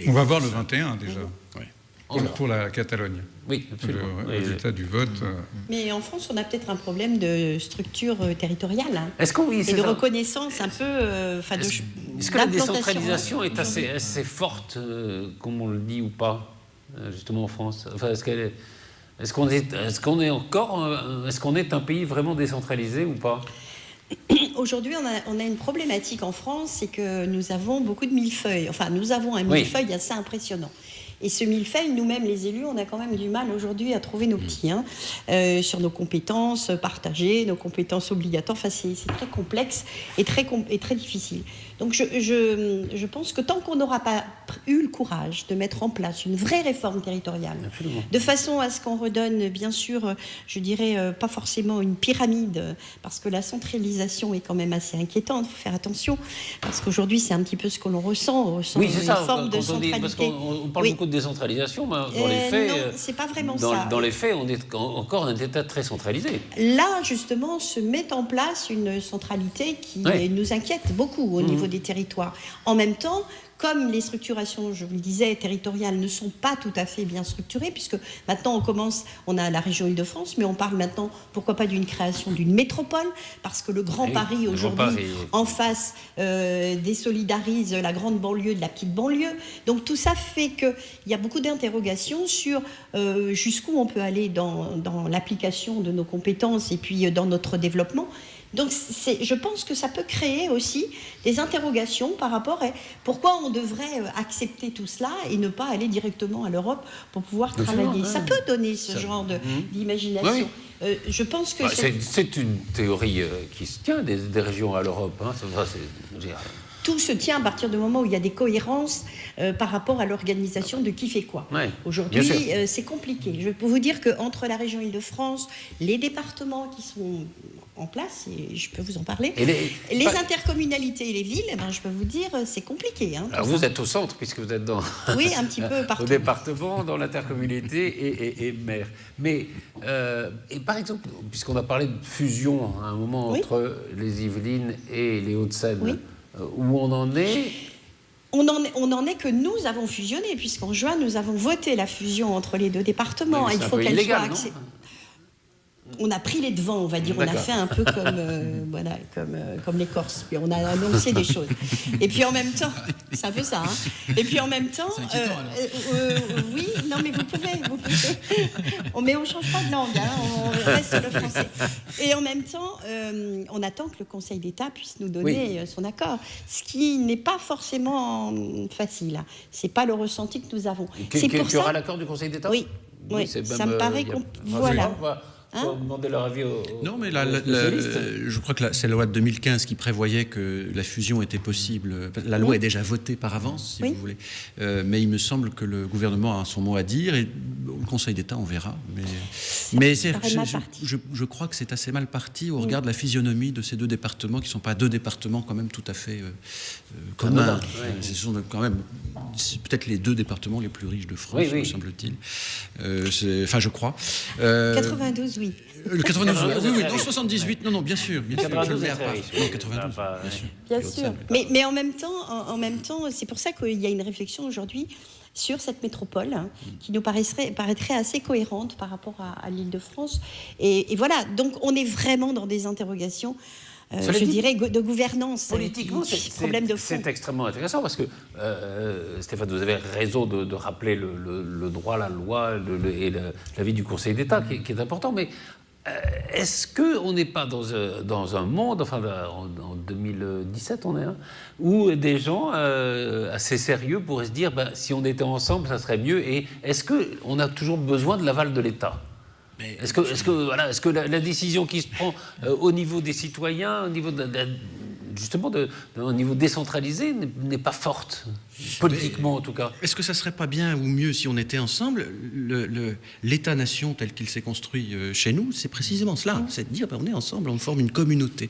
On va voir le 21 déjà. pour la Catalogne. Oui, absolument. Le résultat du vote. Mais en France, on a peut-être un problème de structure territoriale Est-ce qu'on, oui, et de reconnaissance un peu. Est-ce que la décentralisation est assez forte, comme on le dit ou pas, justement en France? Enfin, est-ce qu'on est un pays vraiment décentralisé ou pas? Aujourd'hui, on a une problématique en France, c'est que nous avons beaucoup de millefeuilles. Enfin, nous avons un millefeuille assez impressionnant. Et ce millefeuille, nous-mêmes, les élus, on a quand même du mal aujourd'hui à trouver nos petits, sur nos compétences partagées, nos compétences obligatoires. Enfin, c'est très complexe et très difficile. Donc, je pense que tant qu'on n'aura pas eu le courage de mettre en place une vraie réforme territoriale, de façon à ce qu'on redonne, bien sûr, je dirais, pas forcément une pyramide, parce que la centralisation est quand même assez inquiétante, il faut faire attention, parce qu'aujourd'hui, c'est un petit peu ce que l'on ressent. On ressent c'est ça, forme de centralité. Parce qu'on parle beaucoup de décentralisation, mais dans les faits... non, c'est pas vraiment ça. Dans les faits, on est encore un État très centralisé. Là, justement, se met en place une centralité qui nous inquiète beaucoup au niveau des territoires. En même temps, comme les structurations, je vous le disais, territoriales ne sont pas tout à fait bien structurées, puisque maintenant on a la région Île-de-France, mais on parle maintenant, pourquoi pas, d'une création d'une métropole, parce que le Grand Paris aujourd'hui, en face, désolidarise la grande banlieue de la petite banlieue. Donc tout ça fait qu'il y a beaucoup d'interrogations sur jusqu'où on peut aller dans l'application de nos compétences et puis dans notre développement. Donc je pense que ça peut créer aussi des interrogations par rapport à pourquoi on devrait accepter tout cela et ne pas aller directement à l'Europe pour pouvoir travailler. Ça peut donner ce genre d'imagination. Je pense que c'est une théorie qui se tient des régions à l'Europe. Tout se tient à partir du moment où il y a des cohérences par rapport à l'organisation de qui fait quoi. Aujourd'hui, c'est compliqué. Je peux vous dire qu'entre la région Île-de-France, les départements qui sont en place, et je peux vous en parler, les intercommunalités et les villes, je peux vous dire, c'est compliqué. Alors vous êtes au centre, puisque vous êtes dans... Oui, un petit peu partout. Au département, dans l'intercommunalité et maire. Mais, et par exemple, puisqu'on a parlé de fusion à un moment entre les Yvelines et les Hauts-de-Seine, où on en est... On en est que nous avons fusionné, puisqu'en juin, nous avons voté la fusion entre les deux départements. Il faut qu'elle soit acceptée. On a pris les devants, on va dire. On a fait un peu comme les Corses. Puis on a annoncé des choses. Et puis en même temps, c'est un peu ça. Et puis en même temps, oui, non mais vous pouvez. Mais on change pas de langue, on reste sur le français. Et en même temps, on attend que le Conseil d'État puisse nous donner son accord, ce qui n'est pas forcément facile. C'est pas le ressenti que nous avons. Qu'il y aura l'accord du Conseil d'État ? Oui, ça me paraît voilà. Demander leur avis non, mais je crois que c'est la loi de 2015 qui prévoyait que la fusion était possible. La loi est déjà votée par avance, si vous voulez. Mais il me semble que le gouvernement a son mot à dire et le Conseil d'État, on verra. Mais je crois que c'est assez mal parti au regard de la physionomie de ces deux départements, qui ne sont pas deux départements quand même tout à fait communs. Ce sont quand même peut-être les deux départements les plus riches de France, me semble-t-il. Enfin, je crois. 92, oui. Le 92, oui, non, 78, non, bien sûr. 92, je ne pas. Non, 92, bien sûr. Mais en même temps, c'est pour ça qu'il y a une réflexion aujourd'hui sur cette métropole qui nous paraîtrait assez cohérente par rapport à l'Île-de-France. Et voilà, donc on est vraiment dans des interrogations. Je dirais de gouvernance. Politiquement, c'est extrêmement intéressant parce que, Stéphane, vous avez raison de rappeler le droit, la loi et l'avis du Conseil d'État qui est important, mais est-ce qu'on n'est pas dans un monde, enfin en 2017 on est, où des gens assez sérieux pourraient se dire si on était ensemble, ça serait mieux, et est-ce qu'on a toujours besoin de l'aval de l'État ? Est-ce que la décision qui se prend au niveau des citoyens, au niveau au niveau décentralisé, n'est pas forte, politiquement en tout cas? Est-ce que ça serait pas bien ou mieux si on était ensemble? L'État-nation tel qu'il s'est construit chez nous, c'est précisément cela, c'est de dire on est ensemble, on forme une communauté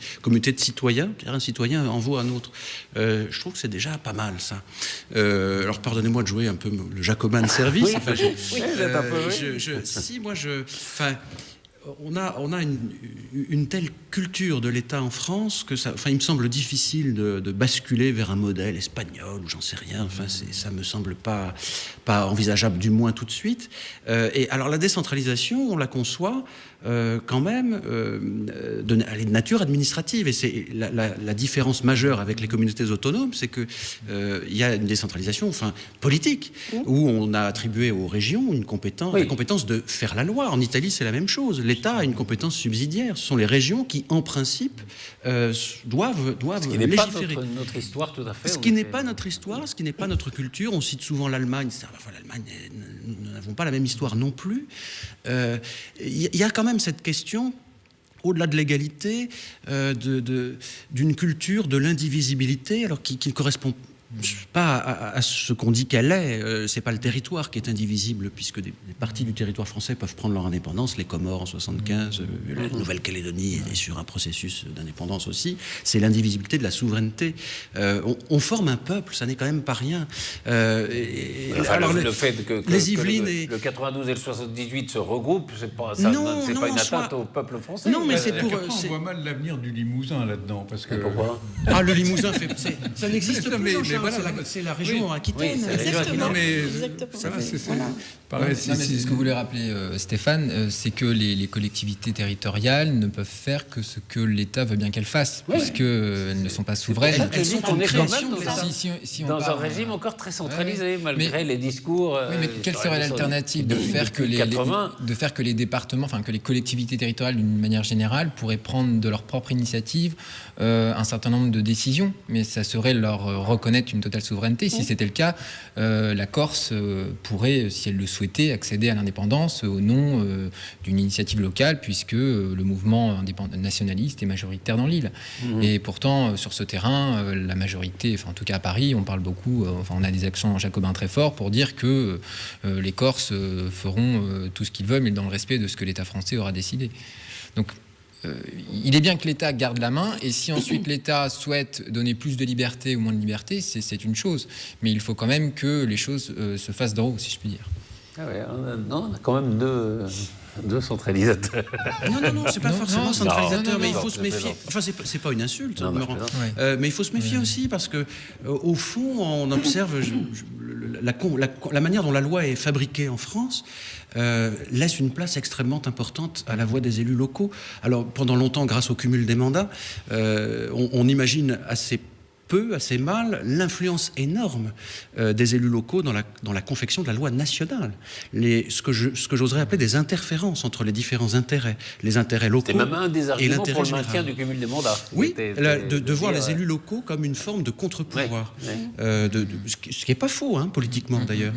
de citoyens, un citoyen en vaut un autre. Je trouve que c'est déjà pas mal ça. Alors pardonnez-moi de jouer un peu le Jacobin de service. On a une telle culture de l'État en France que ça. Enfin, il me semble difficile de basculer vers un modèle espagnol ou j'en sais rien. Enfin, ça me semble pas envisageable, du moins tout de suite. Et alors la décentralisation, on la conçoit quand même, elle est de nature administrative. Et c'est la différence majeure avec les communautés autonomes, c'est que il y a une décentralisation, enfin politique, où on a attribué aux régions la compétence de faire la loi. En Italie, c'est la même chose. L'État a une compétence subsidiaire. Ce sont les régions qui, en principe, doivent légiférer. Notre histoire, tout à fait. Ce qui n'est pas notre histoire, ce qui n'est pas notre culture. On cite souvent l'Allemagne. L'Allemagne, nous n'avons pas la même histoire non plus. Il y a quand même cette question, au-delà de l'égalité, d'une culture de l'indivisibilité, alors qui ne correspond pas à ce qu'on dit qu'elle est. C'est pas le territoire qui est indivisible, puisque des parties du territoire français peuvent prendre leur indépendance. Les Comores en 75, la Nouvelle-Calédonie est sur un processus d'indépendance aussi. C'est l'indivisibilité de la souveraineté. On forme un peuple, ça n'est quand même pas rien. Le fait que les Yvelines le 92 et le 78 se regroupent, c'est pas une atteinte au peuple français. Non, mais c'est pour. On voit mal l'avenir du Limousin là-dedans, parce que. Pourquoi ? Le Limousin ça n'existe plus. Mais c'est la région Aquitaine. Oui, exactement. Ça va, c'est pareil. Ce que voulait rappeler Stéphane, c'est que les collectivités territoriales ne peuvent faire que ce que l'État veut bien qu'elles fassent, puisqu'elles ne sont pas souveraines. Elles sont en quand même dans un régime encore très centralisé, malgré les discours. Oui, mais quelle serait l'alternative de faire que les départements, enfin que les collectivités territoriales, d'une manière générale, pourraient prendre de leur propre initiative un certain nombre de décisions, mais ça serait leur reconnaître une totale souveraineté. Si c'était le cas, la Corse pourrait, si elle le souhaitait, accéder à l'indépendance au nom d'une initiative locale, puisque le mouvement nationaliste est majoritaire dans l'île. Et pourtant, sur ce terrain, la majorité, enfin en tout cas à Paris, on parle beaucoup, on a des accents jacobins très forts pour dire que les Corses feront tout ce qu'ils veulent, mais dans le respect de ce que l'État français aura décidé. Donc, il est bien que l'État garde la main, et si ensuite l'État souhaite donner plus de liberté ou moins de liberté, c'est une chose. Mais il faut quand même que les choses se fassent d'en haut, si je puis dire. Ah ouais, on a quand même deux centralisateurs. Non, c'est pas forcément centralisateur, mais il faut se méfier. Enfin, c'est pas une insulte, Laurent. Mais il faut se méfier aussi parce que, au fond, on observe la manière dont la loi est fabriquée en France. Laisse une place extrêmement importante à la voix des élus locaux. Alors, pendant longtemps, grâce au cumul des mandats, on imagine assez mal l'influence énorme des élus locaux dans la confection de la loi nationale. Ce que j'oserais appeler des interférences entre les différents intérêts, les intérêts locaux et l'intérêt général. C'est même un des arguments pour le maintien du cumul des mandats. Oui, de voir les élus locaux comme une forme de contre-pouvoir, ce qui n'est pas faux, politiquement d'ailleurs.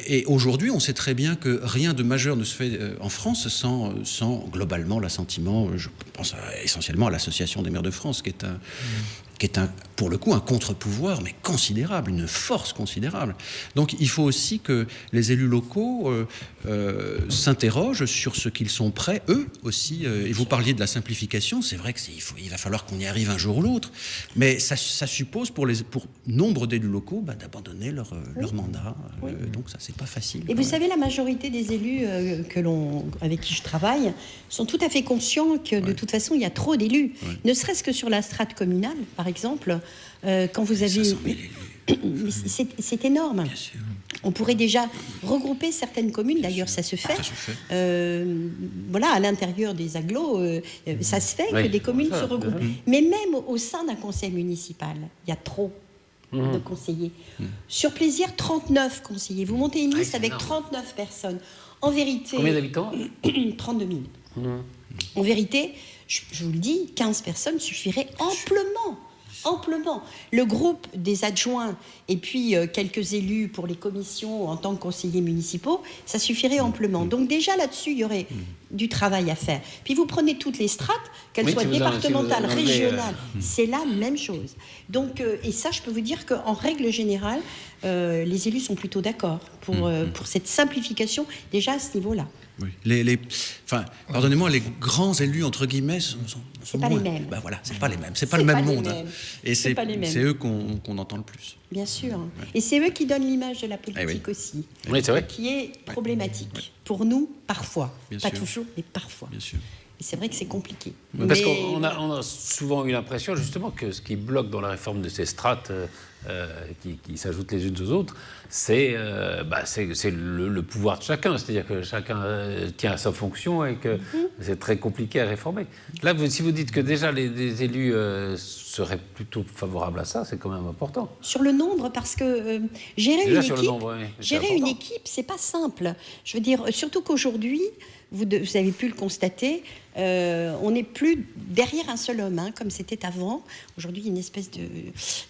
Et aujourd'hui, on sait très bien que rien de majeur ne se fait en France sans globalement l'assentiment, je pense essentiellement à l'Association des maires de France, qui est pour le coup un contre-pouvoir, mais considérable, une force considérable. Donc il faut aussi que les élus locaux s'interrogent sur ce qu'ils sont prêts, eux aussi, et vous parliez de la simplification, c'est vrai qu'il va falloir qu'on y arrive un jour ou l'autre, mais ça suppose pour nombre d'élus locaux d'abandonner leur mandat, donc ça c'est pas facile. Et vous savez, la majorité des élus avec qui je travaille sont tout à fait conscients que de toute façon il y a trop d'élus, ne serait-ce que sur la strate communale, par exemple, quand vous avez... 500 000 élus. C'est énorme. Bien sûr. On pourrait déjà regrouper certaines communes, d'ailleurs ça se fait. À l'intérieur des agglos, ça se fait que des communes se regroupent. Mais même au sein d'un conseil municipal, il y a trop de conseillers. Sur plaisir, 39 conseillers. Vous montez une liste avec 39 personnes. En vérité... Combien d'habitants ? 32 000. En vérité, je vous le dis, 15 personnes suffiraient amplement. Le groupe des adjoints et puis quelques élus pour les commissions en tant que conseillers municipaux, ça suffirait amplement. Donc déjà là-dessus, il y aurait du travail à faire. Puis vous prenez toutes les strates, qu'elles soient départementales, régionales, c'est la même chose. Donc, et ça, je peux vous dire qu'en règle générale, les élus sont plutôt d'accord pour cette simplification, déjà à ce niveau-là. Oui. Pardonnez-moi, les grands élus, entre guillemets, c'est pas les mêmes. C'est pas les mêmes. C'est pas le même monde. Et c'est eux qu'on entend le plus. Bien sûr. Ouais. Et c'est eux qui donnent l'image de la politique aussi. Oui, c'est vrai. Qui est problématique. Pour nous, parfois. Bien pas sûr. toujours, mais parfois. Bien sûr. Et c'est vrai que c'est compliqué. Parce qu'on a souvent eu l'impression, justement, que ce qui bloque dans la réforme de ces strates qui s'ajoutent les unes aux autres, c'est le pouvoir de chacun. C'est-à-dire que chacun tient à sa fonction et que c'est très compliqué à réformer. Là, si vous dites que déjà les élus seraient plutôt favorables à ça, c'est quand même important. Sur le nombre, parce que gérer une équipe, c'est pas simple. Je veux dire, surtout qu'aujourd'hui, vous avez pu le constater, on n'est plus derrière un seul homme, comme c'était avant. Aujourd'hui, il y a une espèce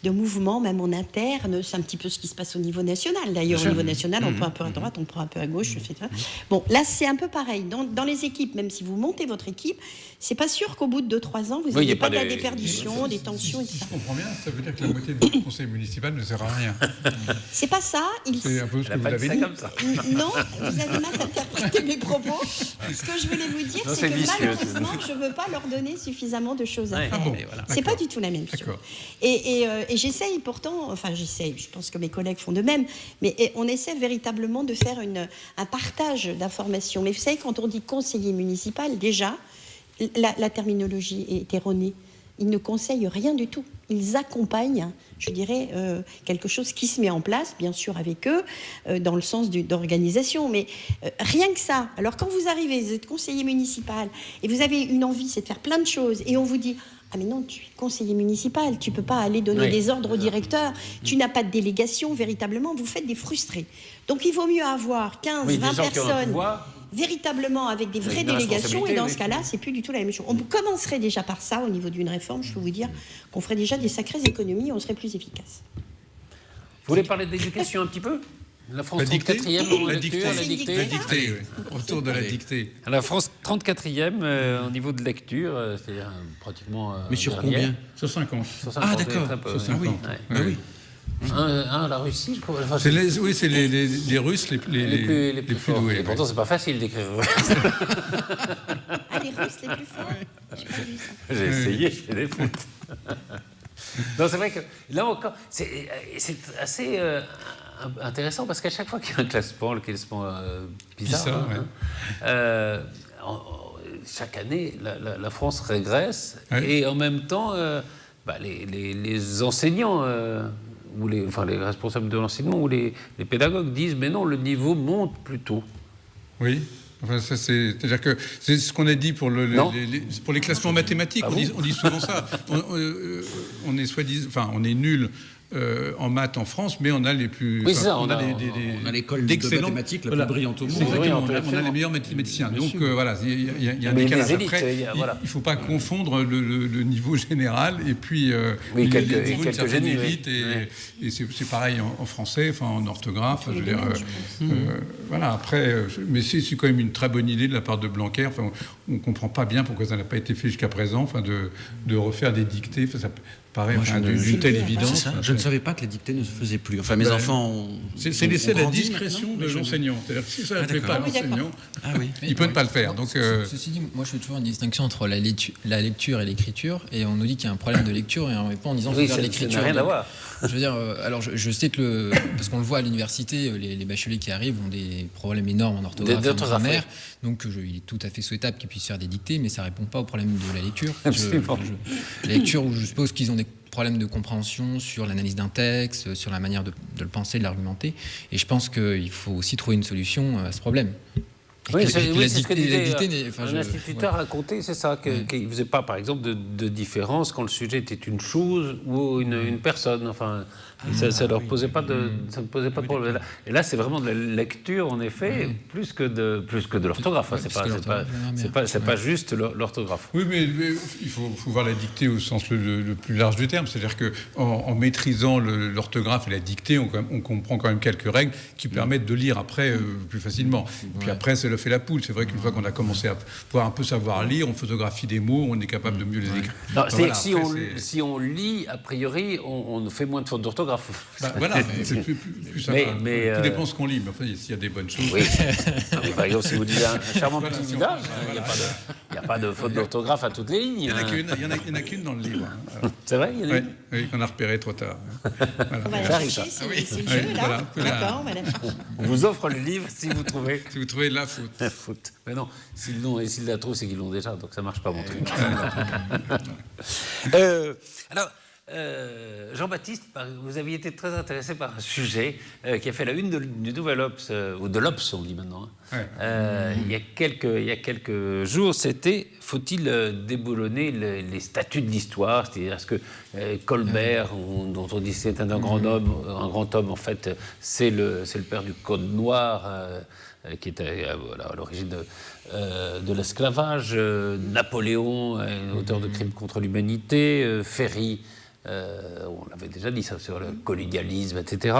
de mouvement, même en interne. C'est un petit peu ce qui se passe au niveau national. D'ailleurs, au niveau national, on prend un peu à droite, on prend un peu à gauche, etc. Bon, là, c'est un peu pareil. Dans les équipes, même si vous montez votre équipe, c'est pas sûr qu'au bout de 2-3 ans, vous n'ayez pas de la déperdition, des tensions, etc. Si je comprends bien, ça veut dire que la moitié du conseil municipal ne sert à rien. C'est pas ça. C'est un peu ce que vous avez dit. Comme ça. Non, vous avez mal interprété mes propos. Ce que je voulais vous dire, c'est que malheureusement, je ne veux pas leur donner suffisamment de choses à faire. Ah bon, c'est pas du tout la même chose. Et j'essaye pourtant, je pense que mes collègues font de même, mais on essaie véritablement de faire un partage d'informations. Mais vous savez, quand on dit conseiller municipal, déjà, la terminologie est erronée. Ils ne conseillent rien du tout. Ils accompagnent, je dirais, quelque chose qui se met en place, bien sûr avec eux, dans le sens d'organisation. Mais rien que ça. Alors quand vous arrivez, vous êtes conseiller municipal, et vous avez une envie, c'est de faire plein de choses, et on vous dit... Ah mais non, tu es conseiller municipal, tu ne peux pas aller donner des ordres au directeur, tu n'as pas de délégation, véritablement, vous faites des frustrés. Donc il vaut mieux avoir 15-20 personnes... véritablement avec des vraies délégations, et dans ce cas-là, c'est plus du tout la même chose. On commencerait déjà par ça au niveau d'une réforme, je peux vous dire qu'on ferait déjà des sacrées économies et on serait plus efficace. Vous voulez parler d'éducation un petit peu ? La France 34e, la dictée. Autour de la dictée. La France 34e au niveau de lecture, c'est-à-dire pratiquement... Mais sur combien ? Sur 5 ans. Ah d'accord. Sur 5 ans. Oui. La Russie, je crois. Enfin, c'est les Russes les plus doués. Et pourtant, c'est pas facile d'écrire. Les Russes les plus forts. J'ai essayé, je fais des fautes. Non, c'est vrai que là encore, c'est assez intéressant parce qu'à chaque fois qu'il y a un classement, le classement bizarre, chaque année, la France régresse et en même temps, les enseignants. Ou les responsables de l'enseignement ou les pédagogues disent mais non, le niveau monte plutôt. Oui, enfin, c'est-à-dire que c'est ce qu'on a dit pour les classements mathématiques. On dit souvent ça. On est nul en maths en France, mais on a les plus... Oui, ça, on a l'école de mathématiques la plus brillante au monde. On a les meilleurs mathématiciens. Donc voilà, il y a un décalage. Après, il ne faut pas confondre le niveau général et puis quelques génies. Et c'est pareil en français, en orthographe. Je veux dire, voilà, après, mais c'est quand même une très bonne idée de la part de Blanquer. On ne comprend pas bien pourquoi ça n'a pas été fait jusqu'à présent, de refaire des dictées. Ça paraît d'une telle évidence. Je ne savais pas que les dictées ne se faisaient plus. Enfin, mes enfants c'est laissé à la discrétion de l'enseignant. C'est-à-dire que si ça ne plaît pas à l'enseignant, il ne peut pas le faire. Donc, ceci dit, moi je fais toujours une distinction entre la lecture et l'écriture, et on nous dit qu'il y a un problème de lecture, et on répond en disant qu'il faut faire l'écriture. Ça n'a rien à voir. Je veux dire, alors je sais que parce qu'on le voit à l'université, les bacheliers qui arrivent ont des problèmes énormes en orthographe et en grammaire, donc il est tout à fait souhaitable qu'ils puissent faire des dictées, mais ça ne répond pas au problème de la lecture. La lecture, où je suppose qu'ils ont des problèmes de compréhension sur l'analyse d'un texte, sur la manière de le penser, de l'argumenter, et je pense qu'il faut aussi trouver une solution à ce problème. C'est ce que disait un instituteur raconté, c'est ça, qu'il ne faisait pas, par exemple, de différence quand le sujet était une chose ou une personne. Enfin, ça ne posait pas de problème. Et là, c'est vraiment de la lecture, en effet, plus que de l'orthographe. C'est pas juste l'orthographe. Oui, mais il faut voir la dictée au sens le plus large du terme. C'est-à-dire qu'en maîtrisant l'orthographe et la dictée, on comprend quand même quelques règles qui permettent de lire après plus facilement. Puis après, c'est le fait la poule. C'est vrai qu'une fois qu'on a commencé à pouvoir un peu savoir lire, on photographie des mots, on est capable de mieux les écrire. C'est-à-dire que si on lit, a priori, on fait moins de fautes d'orthographe. Voilà, c'est plus sympa. Mais tout dépend de ce qu'on lit. Mais enfin, s'il y a des bonnes choses. Oui. Par exemple, si vous lisez un charmant petit village, il n'y a pas de faute d'orthographe à toutes les lignes. Il n'y en a qu'une dans le livre. C'est vrai, il y en a une. Oui, qu'on a repéré trop tard. Voilà. On va la chercher, c'est le jeu, là. D'accord, on va la chercher. On vous offre le livre si vous trouvez. Si vous trouvez de la faute. La faute. Mais non, s'ils la trouvent, c'est qu'ils l'ont déjà, donc ça ne marche pas, mon truc. Alors, Jean-Baptiste, vous aviez été très intéressé par un sujet qui a fait la une du Nouvel Obs, ou de l'Obs, on dit maintenant. Il y a quelques jours, c'était « Faut-il déboulonner les statuts de l'histoire ?» C'est-à-dire, est-ce que Colbert, dont on dit c'est un grand homme, en fait, c'est le père du Code noir, qui était à l'origine de l'esclavage, Napoléon, auteur de crimes contre l'humanité, Ferry, on l'avait déjà dit ça sur le colonialisme, etc.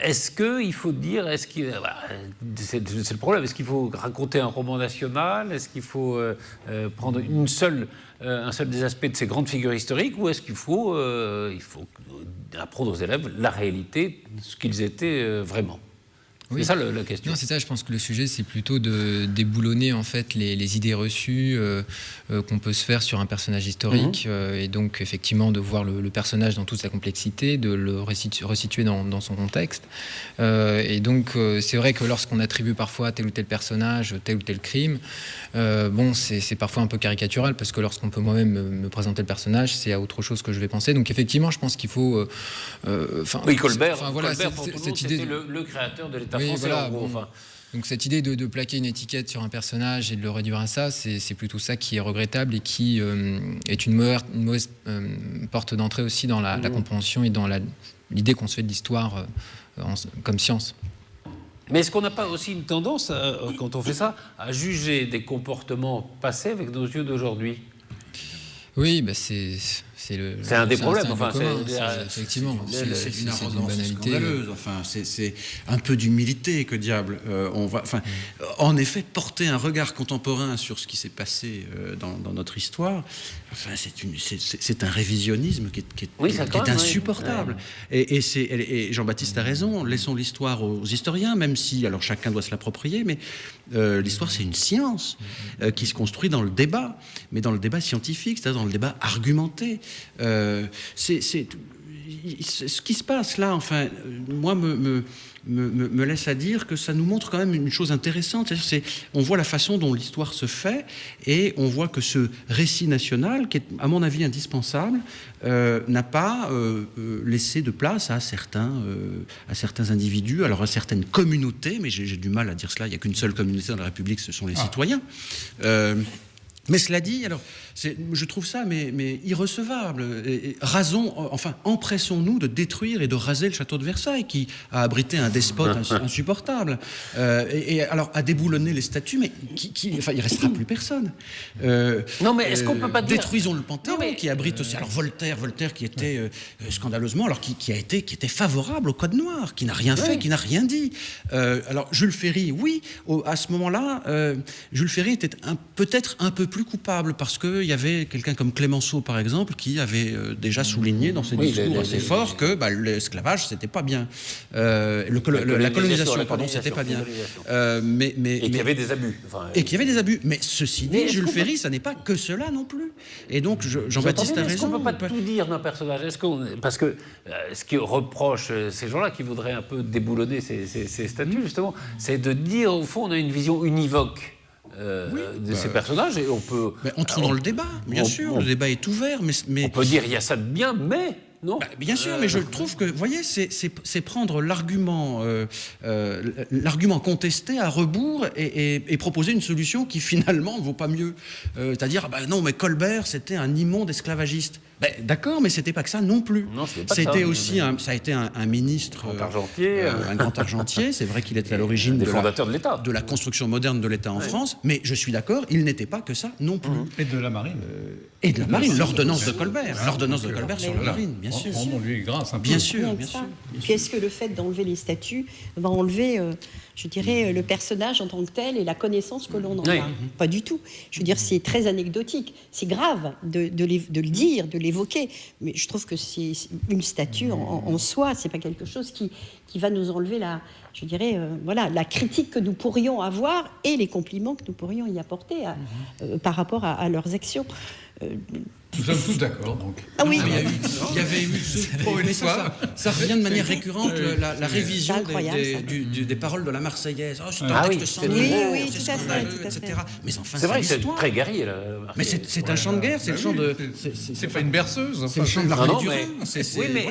Est-ce qu'il faut dire, c'est le problème, est-ce qu'il faut raconter un roman national, est-ce qu'il faut prendre un seul des aspects de ces grandes figures historiques, ou est-ce qu'il faut apprendre aux élèves la réalité, ce qu'ils étaient vraiment? Oui. C'est ça la question. Non, c'est ça. Je pense que le sujet, c'est plutôt de déboulonner en fait les idées reçues qu'on peut se faire sur un personnage historique, et donc effectivement de voir le personnage dans toute sa complexité, de le resituer dans son contexte. Et donc c'est vrai que lorsqu'on attribue parfois à tel ou tel personnage tel ou tel crime, c'est parfois un peu caricatural, parce que lorsqu'on peut moi-même me présenter le personnage, c'est à autre chose que je vais penser. Donc effectivement, je pense qu'il faut. Oui, Colbert. Voilà, Colbert pour tout le monde, c'était le créateur de l'État français. Voilà, en gros, donc cette idée de plaquer une étiquette sur un personnage et de le réduire à ça, c'est plutôt ça qui est regrettable et qui est une mauvaise porte d'entrée aussi dans la compréhension et dans l'idée qu'on se fait de l'histoire comme science. Mais est-ce qu'on n'a pas aussi une tendance, quand on fait ça, à juger des comportements passés avec nos yeux d'aujourd'hui? Oui, c'est un des problèmes. Effectivement, c'est une arrogance scandaleuse. Enfin, c'est un peu d'humilité, que diable. En effet, porter un regard contemporain sur ce qui s'est passé dans notre histoire, c'est un révisionnisme qui est insupportable. Et Jean-Baptiste a raison. Laissons l'histoire aux historiens, même si, alors chacun doit se l'approprier, mais l'histoire, c'est une science qui se construit dans le débat, mais dans le débat scientifique, c'est-à-dire dans le débat argumenté. Ce qui se passe là, enfin, moi, me laisse à dire que ça nous montre quand même une chose intéressante. On voit la façon dont l'histoire se fait, et on voit que ce récit national, qui est à mon avis indispensable, n'a pas laissé de place à certains individus, alors à certaines communautés, mais j'ai du mal à dire cela, il n'y a qu'une seule communauté dans la République, ce sont les citoyens. Mais cela dit, alors, je trouve ça mais irrecevable. Empressons-nous de détruire et de raser le château de Versailles, qui a abrité un despote insupportable. Alors, à déboulonner les statues, mais il restera plus personne. Non, mais est-ce qu'on peut pas dire... Détruisons le Panthéon, qui abrite aussi... Alors, Voltaire qui était scandaleusement... Alors, qui était favorable au Code noir, qui n'a rien fait, qui n'a rien dit. Alors, Jules Ferry, oui, à ce moment-là, Jules Ferry était peut-être un peu plus coupable, parce qu'il y avait quelqu'un comme Clémenceau, par exemple, qui avait déjà souligné dans ses discours assez forts que l'esclavage, c'était pas bien. La colonisation, pardon, c'était pas bien. Et qu'il y avait des abus. Et qu'il y avait des abus. Mais ceci dit, Jules Ferry, ça n'est pas que cela non plus. Et donc, Jean-Baptiste a raison. Est-ce qu'on ne peut pas tout dire d'un personnage? Parce que ce qui reproche ces gens-là, qui voudraient un peu déboulonner ces statuts, justement, c'est de dire, au fond, on a une vision univoque de ces personnages, et on peut... Mais entrons dans le débat, bien sûr, le débat est ouvert, mais... On peut dire, il y a ça de bien, mais... Non. Bien sûr, mais je trouve que, vous voyez, c'est prendre l'argument contesté à rebours et proposer une solution qui finalement ne vaut pas mieux. C'est-à-dire, non, mais Colbert, c'était un immonde esclavagiste. D'accord, mais c'était pas que ça non plus. Non, pas c'était ça, aussi ça a été un ministre, un grand argentier. C'est vrai qu'il était à l'origine des fondateurs de l'État, de la construction moderne de l'État en France. Mais je suis d'accord, il n'était pas que ça non plus. Et de la marine. Et de la marine, l'ordonnance de Colbert, sur la marine, bien sûr. Rendons-lui grâce un peu. Bien sûr. Puis est-ce que le fait d'enlever les statues va enlever, je dirais, le personnage en tant que tel et la connaissance que l'on en a? Pas du tout. Je veux dire, c'est très anecdotique. C'est grave de le dire, de l'évoquez, mais je trouve que c'est une statue en soi, c'est pas quelque chose qui va nous enlever la critique que nous pourrions avoir et les compliments que nous pourrions y apporter par rapport à leurs actions. Nous sommes tous d'accord, donc. Ah oui. Il y avait eu ça revient de manière récurrente, la révision des paroles de la Marseillaise. Oh, c'est un texte sans oui, tout à fait, etc. Mais enfin, c'est vrai que c'est très guerrier. Mais c'est un chant de guerre, c'est le chant de. C'est pas une berceuse. C'est le chant de l'armée du Rhin. Oui, mais.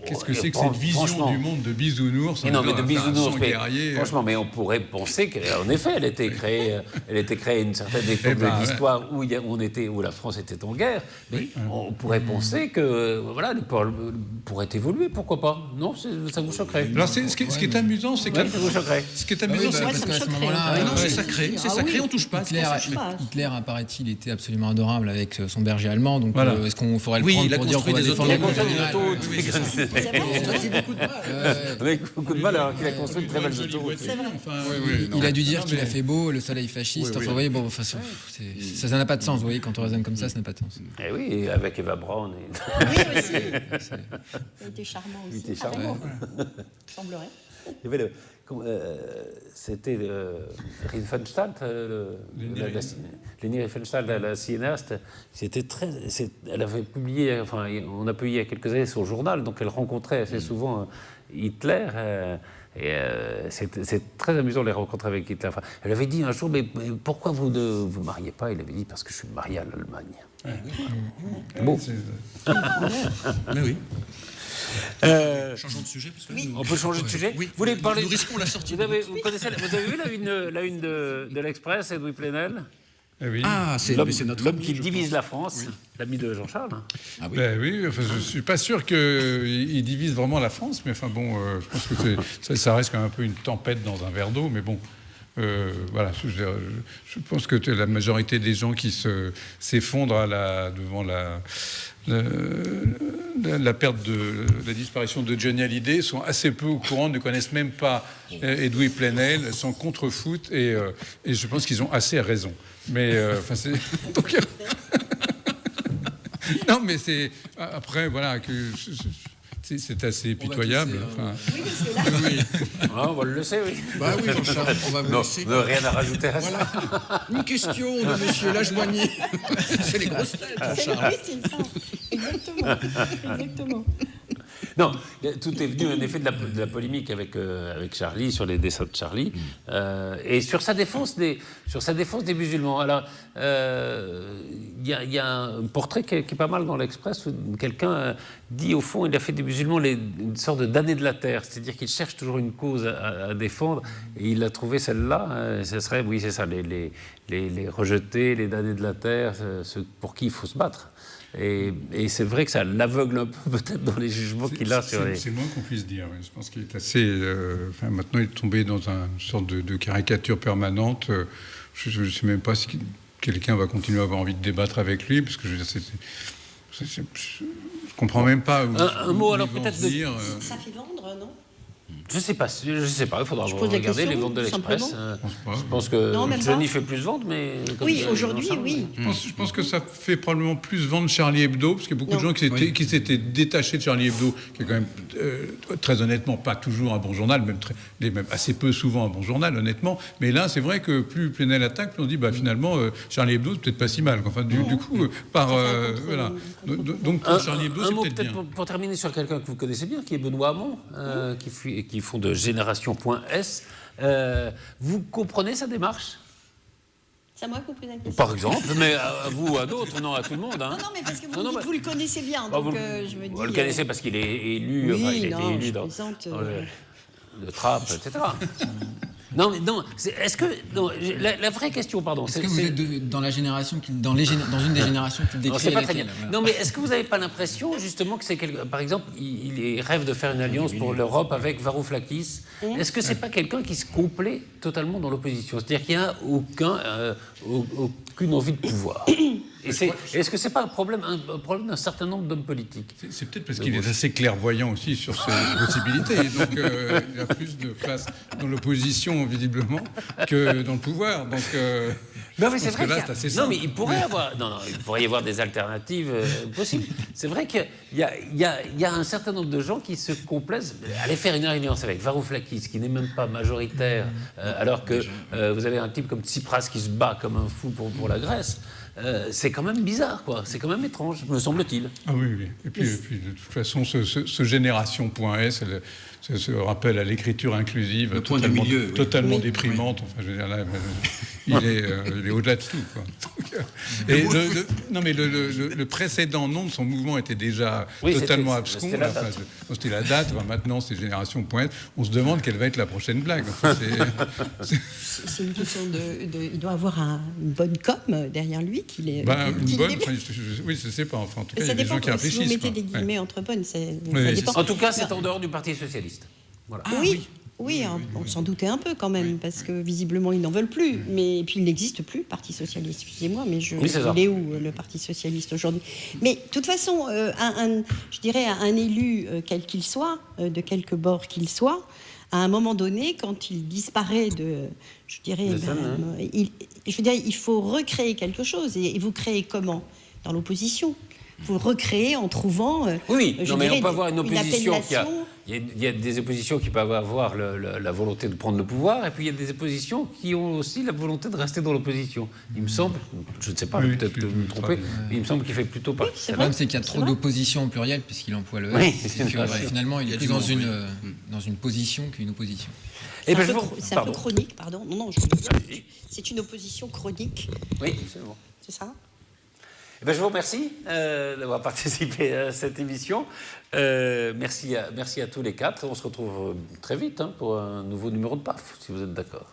Qu'est-ce que c'est que cette vision du monde de bisounours? Non, mais de bisounours. Franchement, mais on pourrait penser qu'en effet, elle était créée à une certaine époque de l'histoire où la France était en guerre, mais on pourrait penser que les paroles pourraient évoluer, pourquoi pas? Non, ça vous choquerait? Alors ce qui est amusant, c'est que ça vous choquerait. Ce qui est amusant, c'est parce qu'à ce moment-là, c'est sacré, on touche pas. Hitler, apparaît-il, était absolument adorable avec son berger allemand, donc est-ce qu'on ferait le prendre pour dire qu'on va défendre les avec beaucoup de mal alors qu'il a construit de très belles autoroutes. Il a dû dire qu'il a fait beau, le soleil fasciste, enfin vous voyez, bon, ça n'a pas de sens, vous voyez, quand on raisonne comme ça n'a pas de sens. Eh oui, avec Eva Braun. Oui, aussi. Il était charmant aussi. Il était charmant. Semblerait. Il y avait c'était Riefenstahl, Leni Riefenstahl, la cinéaste. Elle avait publié, on a publié il y a quelques années son journal, donc elle rencontrait assez souvent Hitler. C'est très amusant les rencontres avec Hitler. Elle avait dit un jour, mais pourquoi vous ne vous mariez pas? Il avait dit, parce que je suis marié à l'Allemagne. Bon. Mais oui. Changeons de sujet. Parce que on peut changer de sujet. Oui. Vous voulez parler? Nous risquons la sortie. Vous avez vu la une de l'Express, Edoui Plenel? Oui. C'est notre l'homme qui divise la France, l'ami de Jean-Charles. Ah oui. Je ne suis pas sûr qu'il divise vraiment la France, mais je pense que ça reste quand même un peu une tempête dans un verre d'eau, mais bon. Je pense que la majorité des gens qui s'effondrent devant la perte de la disparition de Johnny Hallyday sont assez peu au courant, ne connaissent même pas Edoui Plenel, sont contre foot et je pense qu'ils ont assez raison. Mais non, mais c'est après c'est assez pitoyable. On va le laisser, oui. Bah oui, Jean-Charles, on va vous laisser. Rien à rajouter à ça. Une question de monsieur Lajoignier. C'est les grosses têtes, Jean-Charles. C'est ça. Exactement. Non, tout est venu en effet de la polémique avec Charlie, sur les dessins de Charlie, et sur sa défense des musulmans. Alors, il y a un portrait qui est pas mal dans l'Express, où quelqu'un dit, au fond, il a fait des musulmans une sorte de damnés de la terre, c'est-à-dire qu'il cherche toujours une cause à défendre, et il a trouvé celle-là, ce serait, oui, c'est ça, les rejetés, les damnés de la terre, ceux pour qui il faut se battre. Et c'est vrai que ça l'aveugle un peu peut-être dans les jugements qu'il a sur les... C'est le moins qu'on puisse dire. Oui. Je pense qu'il est assez... maintenant, il est tombé dans une sorte de caricature permanente. Je ne sais même pas si quelqu'un va continuer à avoir envie de débattre avec lui, parce que je ne comprends même pas où, un mot alors peut-être Ça fait vendre, non? Je sais pas, il faudra regarder les ventes de l'Express. Je pense que Johnny fait plus vendre, mais... Oui, aujourd'hui, oui. Je pense que ça fait probablement plus vendre Charlie Hebdo, parce qu'il y a beaucoup de gens qui s'étaient détachés de Charlie Hebdo, qui est quand même, très honnêtement, pas toujours un bon journal, même assez peu souvent un bon journal, honnêtement. Mais là, c'est vrai que plus Plenel attaque, plus on dit, finalement, Charlie Hebdo, c'est peut-être pas si mal. Enfin, du coup, voilà. Donc, Charlie Hebdo, c'est peut-être bien. Pour terminer sur quelqu'un que vous connaissez bien, qui est Benoît Hamon, qui font de Génération.s. Vous comprenez sa démarche? C'est à moi que vous posez la question. Par exemple, mais à vous ou à d'autres, non, à tout le monde. Hein. Non, mais parce que vous le connaissez bien, donc je me dis... Vous le connaissez parce qu'il est élu, il a été élu dans le Trappe, etc. Non, est-ce que... Non, la vraie question, pardon... Est-ce que vous êtes dans la génération, dans une des générations qu'il décrit? Non, c'est pas très bien. Voilà. Non, mais est-ce que vous n'avez pas l'impression, justement, que c'est quelqu'un... Par exemple, il rêve de faire une alliance pour l'Europe avec Varoufakis. Est-ce que c'est pas quelqu'un qui se complaît totalement dans l'opposition? C'est-à-dire qu'il n'y a aucune envie de pouvoir? Est-ce que c'est pas un problème d'un certain nombre d'hommes politiques? C'est peut-être parce qu'il est assez clairvoyant aussi sur ces possibilités. Donc il y a plus de place dans l'opposition, visiblement, que dans le pouvoir. Donc, non, mais c'est vrai là, c'est assez simple. Non, mais il pourrait il pourrait y avoir des alternatives possibles. C'est vrai qu'il y a un certain nombre de gens qui se complaisent. Aller faire une alliance avec Varoufakis, qui n'est même pas majoritaire, alors que vous avez un type comme Tsipras qui se bat comme un fou pour la Grèce. C'est quand même bizarre, quoi. C'est quand même étrange, me semble-t-il. Ah oui, oui. Et puis, de toute façon, ce génération.s, ce rappel à l'écriture inclusive, le point du milieu, totalement déprimante. Enfin, je veux dire, là, il est au-delà de tout, quoi. Et le précédent nom de son mouvement était déjà totalement abscon. C'était la date. Maintenant, c'est génération.s. On se demande quelle va être la prochaine blague. Enfin, c'est une question il doit avoir une bonne com derrière lui. Oui, je ne sais pas. Enfin, en tout cas, il y a des gens qui réfléchissent. Si vous mettez des guillemets entre bonnes, ça dépend. En tout cas, c'est en dehors du Parti socialiste. Voilà. Oui, on s'en doutait un peu quand même, parce que visiblement, ils n'en veulent plus. Mais puis, il n'existe plus, le Parti socialiste. Excusez-moi, mais il est où, le Parti socialiste, aujourd'hui? Mais, de toute façon, je dirais un élu, quel qu'il soit, de quelque bord qu'il soit, à un moment donné, quand il disparaît il faut recréer quelque chose. Et vous créez comment? Dans l'opposition. Vous recréez en trouvant. Mais on peut avoir une opposition il y a des oppositions qui peuvent avoir la volonté de prendre le pouvoir, et puis il y a des oppositions qui ont aussi la volonté de rester dans l'opposition. Il me semble, je ne sais pas, peut-être que je me trompe, mais il me semble qu'il fait plutôt pas. Le problème, c'est qu'il y a trop d'opposition au pluriel, puisqu'il emploie le finalement, il est plus dans une position qu'une opposition. C'est un peu chronique, pardon. Non, c'est une opposition chronique. Oui, c'est bon. C'est ça? Je vous remercie d'avoir participé à cette émission. Merci à tous les quatre. On se retrouve très vite pour un nouveau numéro de PAF, si vous êtes d'accord.